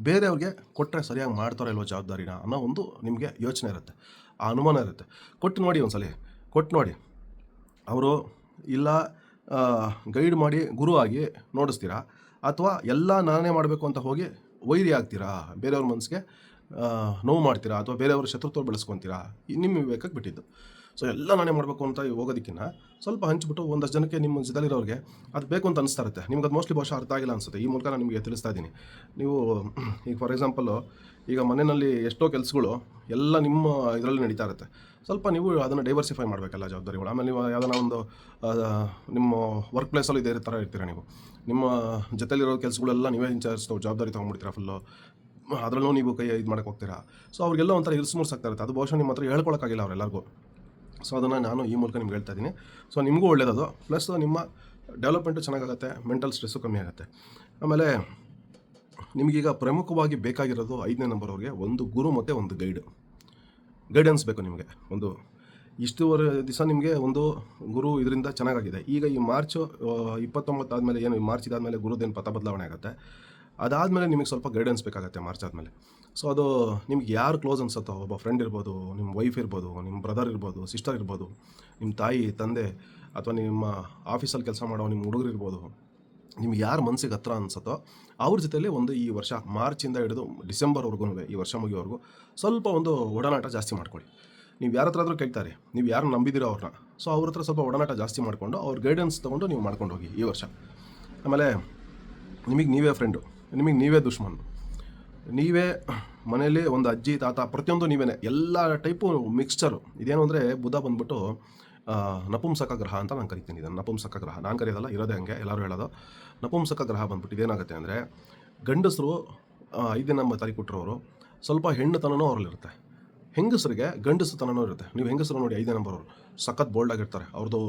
ಬೇರೆಯವ್ರಿಗೆ ಕೊಟ್ಟರೆ ಸರಿಯಾಗಿ ಮಾಡ್ತಾರೋ ಇಲ್ವೋ ಜವಾಬ್ದಾರಿನ ಅನ್ನೋ ಒಂದು ನಿಮಗೆ ಯೋಚನೆ ಇರುತ್ತೆ, ಆ ಅನುಮಾನ ಇರುತ್ತೆ. ಕೊಟ್ಟು ನೋಡಿ ಅವರು ಇಲ್ಲ ಗೈಡ್ ಮಾಡಿ ಗುರು ಆಗಿ ನೋಡಿಸ್ತೀರಾ, ಅಥವಾ ಎಲ್ಲ ನಾನೇ ಮಾಡಬೇಕು ಅಂತ ಹೋಗಿ ವೈರಿ ಆಗ್ತೀರಾ, ಬೇರೆಯವ್ರ ಮನಸ್ಸಿಗೆ ನೋವು ಮಾಡ್ತೀರಾ, ಅಥವಾ ಬೇರೆಯವ್ರ ಶತ್ರುತ್ವ ಬೆಳೆಸ್ಕೊತೀರಾ, ನಿಮ್ಮ ವಿವೇಕಕ್ಕೆ ಬಿಟ್ಟಿದ್ದು. ಸೊ ಎಲ್ಲ ನಾನೇ ಮಾಡಬೇಕು ಅಂತ ಹೋಗೋದಕ್ಕಿಂತ ಸ್ವಲ್ಪ ಹಂಚ್ಬಿಟ್ಟು ಒಂದಷ್ಟು ಜನಕ್ಕೆ ನಿಮ್ಮ ಜೊತೆಲಿರೋರಿಗೆ ಅದು ಬೇಕು ಅಂತ ಅನಿಸ್ತಾ ಇರುತ್ತೆ. ನಿಮ್ಗೆ ಅದು ಮೋಸ್ಟ್ಲಿ ಭಾಷೆ ಅರ್ಥ ಆಗಿಲ್ಲ ಅನಿಸುತ್ತೆ. ಈ ಮೂಲಕ ನಾನು ನಿಮಗೆ ತಿಳಿಸ್ತಾ ಇದ್ದೀನಿ. ನೀವು ಈಗ ಫಾರ್ ಎಕ್ಸಾಂಪಲ್ಲು ಈಗ ಮನೆಯಲ್ಲಿ ಎಷ್ಟೋ ಕೆಲಸಗಳು ಎಲ್ಲ ನಿಮ್ಮ ಇದರಲ್ಲಿ ನಡೀತಾ ಇರುತ್ತೆ. ಸ್ವಲ್ಪ ನೀವು ಅದನ್ನು ಡೈವರ್ಸಿಫೈ ಮಾಡಬೇಕಲ್ಲ ಜವಾಬ್ದಾರಿಗಳು. ಆಮೇಲೆ ನೀವು ಯಾವುದನ್ನ ಒಂದು ನಿಮ್ಮ ವರ್ಕ್ ಪ್ಲೇಸಲ್ಲಿ ಇದೇ ಥರ ಇರ್ತೀರ. ನೀವು ನಿಮ್ಮ ಜೊತೆಲಿರೋ ಕೆಲಸಗಳೆಲ್ಲ ನೀವೇ ಇನ್ಚಾರ್ಜ್ ಜವಾಬ್ದಾರಿ ತೊಗೊಂಡ್ಬಿಡ್ತೀರಾ ಫುಲ್ಲು. ಅದರಲ್ಲೂ ನೀವು ಕೈ ಇದು ಮಾಡೋಕ್ಕೆ ಹೋಗ್ತೀರಾ. ಸೊ ಅವ್ರಿಗೆಲ್ಲ ಒಂಥರ ಇರಿಸುಮುರ್ಸಾಗ್ತಾ ಇರುತ್ತೆ. ಅದು ಬಹುಶಃ ನಿಮ್ಮ ಹತ್ರ ಹೇಳ್ಕೊಳಕ್ಕಾಗಿಲ್ಲ ಅವರೆಲ್ಲರಿಗೂ. ಸೊ ಅದನ್ನು ನಾನು ಈ ಮೂಲಕ ನಿಮ್ಗೆ ಹೇಳ್ತಾ ಇದ್ದೀನಿ. ಸೊ ನಿಮಗೂ ಒಳ್ಳೆಯದು, ಪ್ಲಸ್ ನಿಮ್ಮ ಡೆವಲಪ್ಮೆಂಟು ಚೆನ್ನಾಗಾಗುತ್ತೆ, ಮೆಂಟಲ್ ಸ್ಟ್ರೆಸ್ಸು ಕಮ್ಮಿ ಆಗುತ್ತೆ. ಆಮೇಲೆ ನಿಮಗೀಗ ಪ್ರಮುಖವಾಗಿ ಬೇಕಾಗಿರೋದು 5ನೇ ನಂಬರ್ ಅವ್ರಿಗೆ ಒಂದು ಗುರು ಮತ್ತು ಒಂದು ಗೈಡೆನ್ಸ್ ಬೇಕು ನಿಮಗೆ. ಒಂದು ಇಷ್ಟುವರೆ ದಿವಸ ನಿಮಗೆ ಒಂದು ಗುರು ಇದರಿಂದ ಚೆನ್ನಾಗಾಗಿದೆ. ಈಗ ಈ ಮಾರ್ಚ್ 29 ಆದಮೇಲೆ ಏನು ಮಾರ್ಚ್ ಇದಾದಮೇಲೆ ಗುರುದೇನು ಪಥ ಬದಲಾವಣೆ ಆಗುತ್ತೆ. ಅದಾದಮೇಲೆ ನಿಮಗೆ ಸ್ವಲ್ಪ ಗೈಡೆನ್ಸ್ ಬೇಕಾಗುತ್ತೆ ಮಾರ್ಚ್ ಆದಮೇಲೆ. ಸೊ ಅದು ನಿಮ್ಗೆ ಯಾರು ಕ್ಲೋಸ್ ಅನ್ಸುತ್ತೋ, ಒಬ್ಬ ಫ್ರೆಂಡ್ ಇರ್ಬೋದು, ನಿಮ್ಮ ವೈಫ್ ಇರ್ಬೋದು, ನಿಮ್ಮ ಬ್ರದರ್ ಇರ್ಬೋದು, ಸಿಸ್ಟರ್ ಇರ್ಬೋದು, ನಿಮ್ಮ ತಾಯಿ ತಂದೆ, ಅಥವಾ ನಿಮ್ಮ ಆಫೀಸಲ್ಲಿ ಕೆಲಸ ಮಾಡೋ ನಿಮ್ಮ ಹುಡುಗರು ಇರ್ಬೋದು, ನಿಮ್ಗೆ ಯಾರು ಮನಸ್ಸಿಗೆ ಹತ್ರ ಅನ್ಸುತ್ತೋ ಅವ್ರ ಜೊತೆಲಿ ಒಂದು ಈ ವರ್ಷ ಮಾರ್ಚಿಂದ ಹಿಡಿದು ಡಿಸೆಂಬರ್ವರೆಗೂ, ಈ ವರ್ಷ ಮುಗಿಯೋವರೆಗೂ ಸ್ವಲ್ಪ ಒಂದು ಒಡನಾಟ ಜಾಸ್ತಿ ಮಾಡ್ಕೊಳ್ಳಿ. ನೀವು ಯಾರ ಹತ್ರ ಆದರೂ ಕೇಳ್ತಾರೆ, ನೀವು ಯಾರು ನಂಬಿದಿರೋ ಅವ್ರನ್ನ, ಸೊ ಅವ್ರ ಹತ್ರ ಸ್ವಲ್ಪ ಒಡನಾಟ ಜಾಸ್ತಿ ಮಾಡಿಕೊಂಡು ಅವ್ರ ಗೈಡೆನ್ಸ್ ತೊಗೊಂಡು ನೀವು ಮಾಡ್ಕೊಂಡು ಹೋಗಿ ಈ ವರ್ಷ. ಆಮೇಲೆ ನಿಮಗೆ ನೀವೇ ಫ್ರೆಂಡು, ನಿಮಗೆ ನೀವೇ ದುಶ್ಮನ್, ನೀವೇ ಮನೆಯಲ್ಲಿ ಒಂದು ಅಜ್ಜಿ ತಾತ ಪ್ರತಿಯೊಂದು ನೀವೇ, ಎಲ್ಲ ಟೈಪು ಮಿಕ್ಸ್ಚರು. ಇದೇನು ಅಂದರೆ ಬುಧ ಬಂದ್ಬಿಟ್ಟು ನಪುಂಸಕ ಗ್ರಹ ಅಂತ ನಾನು ಕರಿತೀನಿ. ಇದನ್ನು ನಪುಂಸಕ ಗ್ರಹ ನಾನು ಕರೆಯೋದಲ್ಲ, ಇರೋದೇ ಹಂಗೆ ಎಲ್ಲರೂ ಹೇಳೋದು. ನಪುಂಸಕ ಗ್ರಹ ಬಂದ್ಬಿಟ್ಟು ಇದೇನಾಗುತ್ತೆ ಅಂದರೆ, ಗಂಡಸರು 5ನೇ ನಂಬರ್ ತಾರೀಕು ಕೊಟ್ಟರವರು ಸ್ವಲ್ಪ ಹೆಣ್ಣುತನನೂ ಅವರಲ್ಲಿರುತ್ತೆ, ಹೆಂಗಸರಿಗೆ ಗಂಡಸುತನನೂ ಇರುತ್ತೆ. ನೀವು ಹೆಂಗಸರು ನೋಡಿ 5ನೇ ನಂಬರ್ ಅವರು ಸಖತ್ ಬೋಲ್ಡಾಗಿರ್ತಾರೆ. ಅವ್ರದ್ದು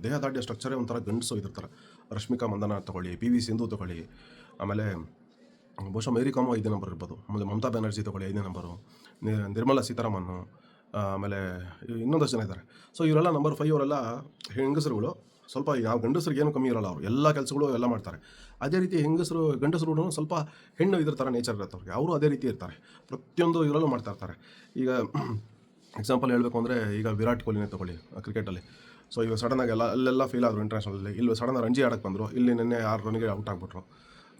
ದೇಹದಾಢ್ಯ ಸ್ಟ್ರಕ್ಚರೇ ಒಂಥರ ಗಂಡಸು ಇದಿರ್ತಾರೆ. ರಶ್ಮಿಕಾ ಮಂದನ ತೊಗೊಳ್ಳಿ, PV ಸಿಂಧು ತೊಗೊಳ್ಳಿ, ಆಮೇಲೆ ಬಹುಶಃ ಮೇರಿ ಕಾಮು 5ನೇ ನಂಬರ್ ಇರ್ಬೋದು, ಆಮೇಲೆ ಮಮತಾ ಬ್ಯಾನರ್ಜಿ ತೊಗೊಳ್ಳಿ 5ನೇ ನಂಬರು, ನಿರ್ಮಲಾ ಸೀತಾರಾಮನ್, ಆಮೇಲೆ ಇನ್ನೊಂದಷ್ಟು ಜನ ಇದ್ದಾರೆ. ಸೊ ಇವರೆಲ್ಲ ನಂಬರ್ 5 ಅವರೆಲ್ಲ ಹೆಂಗಸರುಗಳು. ಸ್ವಲ್ಪ ಯಾವ ಗಂಡಸರಿಗೆ ಏನು ಕಮ್ಮಿ ಇರೋಲ್ಲ, ಅವರು ಎಲ್ಲ ಕೆಲಸಗಳು ಎಲ್ಲ ಮಾಡ್ತಾರೆ. ಅದೇ ರೀತಿ ಗಂಡಸರು ಸ್ವಲ್ಪ ಹೆಣ್ಣು ಇದ್ರ ಥರ ನೇಚರ್ ಇರುತ್ತೆ ಅವ್ರಿಗೆ, ಅವರು ಅದೇ ರೀತಿ ಇರ್ತಾರೆ, ಪ್ರತಿಯೊಂದು ಇದರಲ್ಲೂ ಮಾಡ್ತಾ ಇರ್ತಾರೆ. ಈಗ ಎಕ್ಸಾಂಪಲ್ ಹೇಳಬೇಕು ಅಂದರೆ, ಈಗ ವಿರಾಟ್ ಕೊಹ್ಲಿನೇ ತೊಗೊಳ್ಳಿ ಕ್ರಿಕೆಟಲ್ಲಿ. ಸೊ ಇವಾಗ ಸಡನ್ನಾಗಿ ಅಲ್ಲೆಲ್ಲ ಫೇಲ್ ಆದರು ಇಂಟರ್ನ್ಯಾಷನಲಲ್ಲಿ. ಇಲ್ಲಿ ಸಡನ್ನಾಗಿ ರಂಜಿ ಆಡೋಕ್ಕೆ ಬಂದರು, ಇಲ್ಲಿ ನಿನ್ನೆ 6 ರನ್ಗೆ ಔಟ್ ಆಗಿಬಿಟ್ರು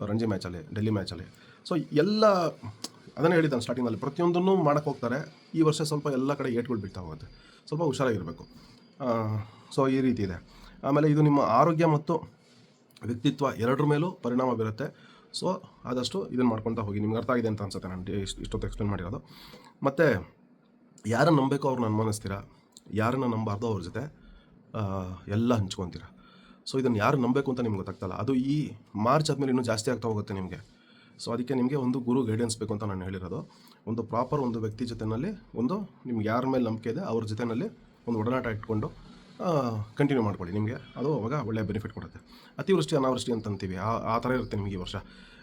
ರಂಜಿ ಮ್ಯಾಚಲ್ಲಿ, ಡೆಲ್ಲಿ ಮ್ಯಾಚಲ್ಲಿ. ಸೊ ಎಲ್ಲ ಅದನ್ನೇ ಹೇಳಿದ್ದಾನೆ ಸ್ಟಾರ್ಟಿಂಗಲ್ಲಿ, ಪ್ರತಿಯೊಂದನ್ನು ಮಾಡೋಕ್ಕೆ ಹೋಗ್ತಾರೆ. ಈ ವರ್ಷ ಸ್ವಲ್ಪ ಎಲ್ಲ ಕಡೆ ಏಟ್ಗಳು ಬೀಳ್ತಾ ಹೋಗುತ್ತೆ, ಸ್ವಲ್ಪ ಹುಷಾರಾಗಿರಬೇಕು. ಸೊ ಈ ರೀತಿ ಇದೆ. ಆಮೇಲೆ ಇದು ನಿಮ್ಮ ಆರೋಗ್ಯ ಮತ್ತು ವ್ಯಕ್ತಿತ್ವ ಎರಡರ ಮೇಲೂ ಪರಿಣಾಮ ಬೀರುತ್ತೆ. ಸೊ ಆದಷ್ಟು ಇದನ್ನು ಮಾಡ್ಕೊತಾ ಹೋಗಿ. ನಿಮ್ಗೆ ಅರ್ಥ ಆಗಿದೆ ಅಂತ ಅನ್ಸುತ್ತೆ ನಾನು ಇಷ್ಟೊತ್ತು ಎಕ್ಸ್ಪ್ಲೇನ್ ಮಾಡಿರೋದು. ಮತ್ತು ಯಾರನ್ನು ನಂಬಬೇಕು ಅವ್ರನ್ನ ಅನುಮಾನಿಸ್ತೀರಾ, ಯಾರನ್ನು ನಂಬಾರ್ದು ಅವ್ರ ಜೊತೆ ಎಲ್ಲ ಹಂಚ್ಕೊತೀರ. ಸೊ ಇದನ್ನು ಯಾರು ನಂಬಬೇಕು ಅಂತ ನಿಮ್ಗೆ ಗೊತ್ತಾಗ್ತಲ್ಲ, ಅದು ಈ ಮಾರ್ಚ್ ಆದಮೇಲೆ ಇನ್ನೂ ಜಾಸ್ತಿ ಆಗ್ತಾ ಹೋಗುತ್ತೆ ನಿಮಗೆ. ಸೊ ಅದಕ್ಕೆ ನಿಮಗೆ ಒಂದು ಗುರು ಗೈಡೆನ್ಸ್ ಬೇಕು ಅಂತ ನಾನು ಹೇಳಿರೋದು. ಒಂದು ಪ್ರಾಪರ್ ಒಂದು ವ್ಯಕ್ತಿ ಜೊತೆಯಲ್ಲಿ ಒಂದು ನಿಮ್ಗೆ ಯಾರ ಮೇಲೆ ನಂಬಿಕೆ ಇದೆ ಅವ್ರ ಜೊತೆಯಲ್ಲಿ ಒಂದು ಒಡನಾಟ ಇಟ್ಕೊಂಡು ಕಂಟಿನ್ಯೂ ಮಾಡ್ಕೊಳ್ಳಿ. ನಿಮಗೆ ಅದು ಅವಾಗ ಒಳ್ಳೆಯ ಬೆನಿಫಿಟ್ ಕೊಡುತ್ತೆ. ಅತಿವೃಷ್ಟಿ ಅನಾವೃಷ್ಟಿ ಅಂತಂತೀವಿ, ಆ ಥರ ಇರುತ್ತೆ ನಿಮಗೆ ಈ ವರ್ಷ.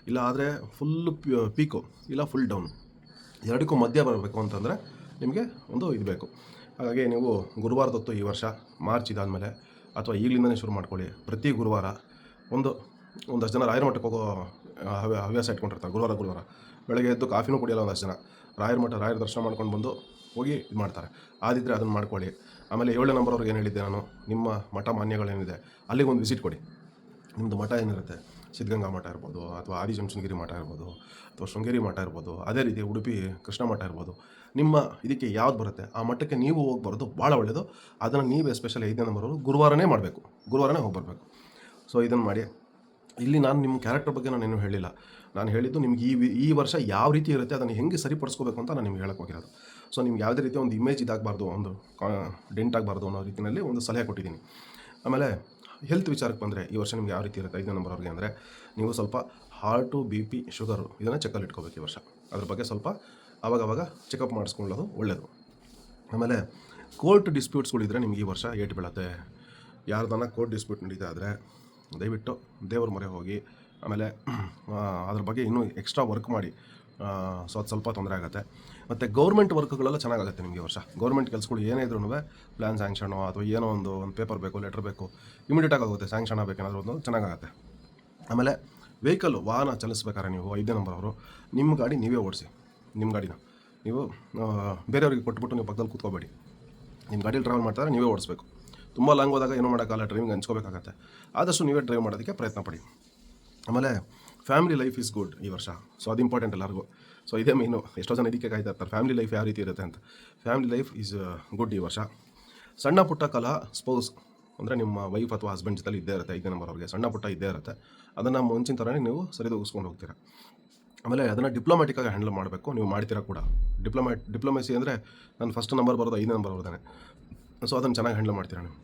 ಇಲ್ಲ ಆದರೆ ಫುಲ್ಲು ಪೀಕು, ಇಲ್ಲ ಫುಲ್ ಡೌನು, ಎರಡಕ್ಕೂ ಮಧ್ಯ ಬರಬೇಕು ಅಂತಂದರೆ ನಿಮಗೆ ಒಂದು ಇದು ಬೇಕು. ಹಾಗಾಗಿ ನೀವು ಗುರುವಾರದೊತ್ತು ಈ ವರ್ಷ ಮಾರ್ಚ್ ಇದಾದಮೇಲೆ ಅಥವಾ ಈಗಲಿಂದನೇ ಶುರು ಮಾಡ್ಕೊಳ್ಳಿ. ಪ್ರತಿ ಗುರುವಾರ ಒಂದಷ್ಟು ಜನ ರಾಯರ ಮಠಕ್ಕೆ ಹೋಗೋ ಹವ್ಯಾಸ ಇಟ್ಕೊಂಡಿರ್ತಾರೆ. ಗುರುವಾರ ಬೆಳಗ್ಗೆ ಎದ್ದು ಕಾಫಿನೂ ಕುಡಿಯೋಲ್ಲ ಒಂದಷ್ಟು ಜನ. ರಾಯರ ದರ್ಶನ ಮಾಡ್ಕೊಂಡು ಬಂದು ಹೋಗಿ ಇದು ಮಾಡ್ತಾರೆ. ಆದಿದ್ದರೆ ಅದನ್ನು ಮಾಡ್ಕೊಳ್ಳಿ. ಆಮೇಲೆ 7ನೇ ನಂಬರ್ ಅವ್ರಿಗೆ ಏನು ಹೇಳಿದ್ದೆ ನಾನು, ನಿಮ್ಮ ಮಠ ಮಾನ್ಯಗಳೇನಿದೆ ಅಲ್ಲಿಗೆ ಒಂದು ವಿಸಿಟ್ ಕೊಡಿ. ನಿಮ್ಮದು ಮಠ ಏನಿರುತ್ತೆ ಸಿದ್ಧಗಂಗಾ ಮಠ ಇರ್ಬೋದು, ಅಥವಾ ಆದಿಚುಂಚನಗಿರಿ ಮಠ ಇರ್ಬೋದು, ಅಥವಾ ಶೃಂಗೇರಿ ಮಠ ಇರ್ಬೋದು, ಅದೇ ರೀತಿ ಉಡುಪಿ ಕೃಷ್ಣ ಮಠ ಇರ್ಬೋದು. ನಿಮ್ಮ ಇದಕ್ಕೆ ಯಾವ್ದು ಬರುತ್ತೆ ಆ ಮಠಕ್ಕೆ ನೀವು ಹೋಗಿ ಬರೋದು ಭಾಳ ಒಳ್ಳೆಯದು. ಅದನ್ನು ನೀವು ಎಸ್ಪೆಷಲಿ 5ನೇ ನಂಬರವರು ಗುರುವಾರನೇ ಮಾಡಬೇಕು, ಗುರುವಾರನೇ ಹೋಗಿ ಬರಬೇಕು. ಸೊ ಇದನ್ನು ಮಾಡಿ. ಇಲ್ಲಿ ನಾನು ನಿಮ್ಮ ಕ್ಯಾರೆಕ್ಟರ್ ಬಗ್ಗೆ ನಾನೇನು ಹೇಳಿಲ್ಲ. ನಾನು ಹೇಳಿದ್ದು ನಿಮ್ಗೆ ಈ ವರ್ಷ ಯಾವ ರೀತಿ ಇರುತ್ತೆ ಅದನ್ನು ಹೆಂಗೆ ಸರಿಪಡಿಸ್ಕೋಬೇಕು ಅಂತ ನಾನು ನಿಮ್ಗೆ ಹೇಳಕ್ಕೆ ಹೋಗಿರೋದು. ಸೊ ನಿಮ್ಗೆ ಯಾವುದೇ ರೀತಿ ಒಂದು ಇಮೇಜ್ ಇದಾಗಬಾರ್ದು, ಒಂದು ಡೆಂಟ್ ಆಗಬಾರ್ದು ಅನ್ನೋ ರೀತಿಯಲ್ಲಿ ಒಂದು ಸಲಹೆ ಕೊಟ್ಟಿದ್ದೀನಿ. ಆಮೇಲೆ ಹೆಲ್ತ್ ವಿಚಾರಕ್ಕೆ ಬಂದರೆ ಈ ವರ್ಷ ನಿಮ್ಗೆ ಯಾವ ರೀತಿ ಇರುತ್ತೆ 5ನೇ ನಂಬರ್ವರೆಗೆ ಅಂದರೆ, ನೀವು ಸ್ವಲ್ಪ ಹಾರ್ಟು, BP, ಶುಗರು ಇದನ್ನು ಚೆಕಲ್ಲಿ ಇಟ್ಕೋಬೇಕು ಈ ವರ್ಷ. ಅದ್ರ ಬಗ್ಗೆ ಸ್ವಲ್ಪ ಆವಾಗವಾಗ ಚೆಕಪ್ ಮಾಡಿಸ್ಕೊಳ್ಳೋದು ಒಳ್ಳೆಯದು. ಆಮೇಲೆ ಕೋರ್ಟ್ ಡಿಸ್ಪ್ಯೂಟ್ಸ್ಗಳಿದ್ರೆ ನಿಮ್ಗೆ ಈ ವರ್ಷ ಏಟು ಬೀಳುತ್ತೆ. ಯಾರ್ದನ್ನ ಕೋರ್ಟ್ ಡಿಸ್ಪ್ಯೂಟ್ ನಡೀತಾ ಆದರೆ ದಯವಿಟ್ಟು ದೇವ್ರ ಮೊರೆ ಹೋಗಿ, ಆಮೇಲೆ ಅದ್ರ ಬಗ್ಗೆ ಇನ್ನೂ ಎಕ್ಸ್ಟ್ರಾ ವರ್ಕ್ ಮಾಡಿ. ಸೊ ಅದು ಸ್ವಲ್ಪ ತೊಂದರೆ ಆಗುತ್ತೆ. ಮತ್ತು ಗೌರ್ಮೆಂಟ್ ವರ್ಕ್ಗಳೆಲ್ಲ ಚೆನ್ನಾಗಾಗುತ್ತೆ ನಿಮಗೆ ವರ್ಷ. ಗೌರ್ಮೆಂಟ್ ಕೆಲಸಗಳು ಏನೇ ಇದ್ರೂ ಪ್ಲ್ಯಾನ್ ಸ್ಯಾಂಕ್ಷನೋ ಅಥವಾ ಏನೋ ಒಂದು ಪೇಪರ್ ಬೇಕು, ಲೆಟ್ರ್ ಬೇಕು, ಇಮಿಡಿಯೇಟಾಗಿ ಆಗುತ್ತೆ. ಸ್ಯಾಂಕ್ಷನ್ ಆಗಬೇಕೇನಾದರೂ ಒಂದು ಚೆನ್ನಾಗಾಗುತ್ತೆ. ಆಮೇಲೆ ವಾಹನ ಚಲಿಸ್ಬೇಕಾದ್ರೆ ನೀವು 5ನೇ ನಂಬರವರು ನಿಮ್ಮ ಗಾಡಿ ನೀವೇ ಓಡಿಸಿ. ನಿಮ್ಮ ಗಾಡಿನ ನೀವು ಬೇರೆಯವ್ರಿಗೆ ಕೊಟ್ಬಿಟ್ಟು ನೀವು ಪಕ್ಕದಲ್ಲಿ ಕೂತ್ಕೋಬೇಡಿ. ನಿಮ್ಮ ಗಾಡೀಲಿ ಟ್ರಾವೆಲ್ ಮಾಡ್ತಾರೆ ನೀವೇ ಓಡಿಸ್ಬೇಕು. ತುಂಬ ಲಾಂಗ್ ಹೋದಾಗ ಏನೂ ಮಾಡೋಕ್ಕಲ್ಲ, ಡ್ರೈವಿಂಗ್ ಹಂಚ್ಕೋಬೇಕಾಗತ್ತೆ. ಆದಷ್ಟು ನೀವೇ ಡ್ರೈವ್ ಮಾಡೋದಕ್ಕೆ ಪ್ರಯತ್ನ ಪಡಿ. ಆಮೇಲೆ ಫ್ಯಾಮಿಲಿ ಲೈಫ್ ಈಸ್ ಗುಡ್ ಈ ವರ್ಷ. ಸೊ ಅದು ಇಂಪಾರ್ಟೆಂಟ್ ಎಲ್ಲರಿಗೂ. ಸೊ ಇದೇ ಮೇನು. ಎಷ್ಟೋ ಜನ ಇದಕ್ಕೆ ಕಾಯ್ತಾ ಇರ್ತಾರೆ, ಫ್ಯಾಮಿಲಿ ಲೈಫ್ ಯಾವ ರೀತಿ ಇರುತ್ತೆ ಅಂತ. ಫ್ಯಾಮಿಲಿ ಲೈಫ್ ಈಸ್ ಗುಡ್ ಈ ವರ್ಷ. ಸಣ್ಣ ಪುಟ್ಟ ಕಲಹ ಸ್ಪೌಸ್ ಅಂದರೆ ನಿಮ್ಮ ವೈಫ್ ಅಥವಾ ಹಸ್ಬೆಂಡ್ ಜೊತೆಲಿ ಇದ್ದೇ ಇರುತ್ತೆ. 5ನೇ ನಂಬರ್ವರೆಗೆ ಸಣ್ಣ ಪುಟ್ಟ ಇದ್ದೇ ಇರುತ್ತೆ. ಅದನ್ನು ಮುಂಚಿನ ಥರನೇ ನೀವು ಸರಿದೂಗಿಸ್ಕೊಂಡು ಹೋಗ್ತೀರಾ. ಆಮೇಲೆ ಅದನ್ನು ಡಿಪ್ಲೊಮ್ಯಾಟಿಕ್ಕಾಗಿ ಹ್ಯಾಂಡಲ್ ಮಾಡಬೇಕು, ನೀವು ಮಾಡ್ತೀರಾ ಕೂಡ. ಡಿಪ್ಲೊಮೆಸಿ ಅಂದರೆ ನಾನು ಫಸ್ಟ್ ನಂಬರ್ ಬರೋದು 5ನೇ ನಂಬರ್ ಬರೋದೇ. ಸೊ ಅದನ್ನು ಚೆನ್ನಾಗಿ ಹ್ಯಾಂಡಲ್ ಮಾಡ್ತೀರಾ ನೀವು.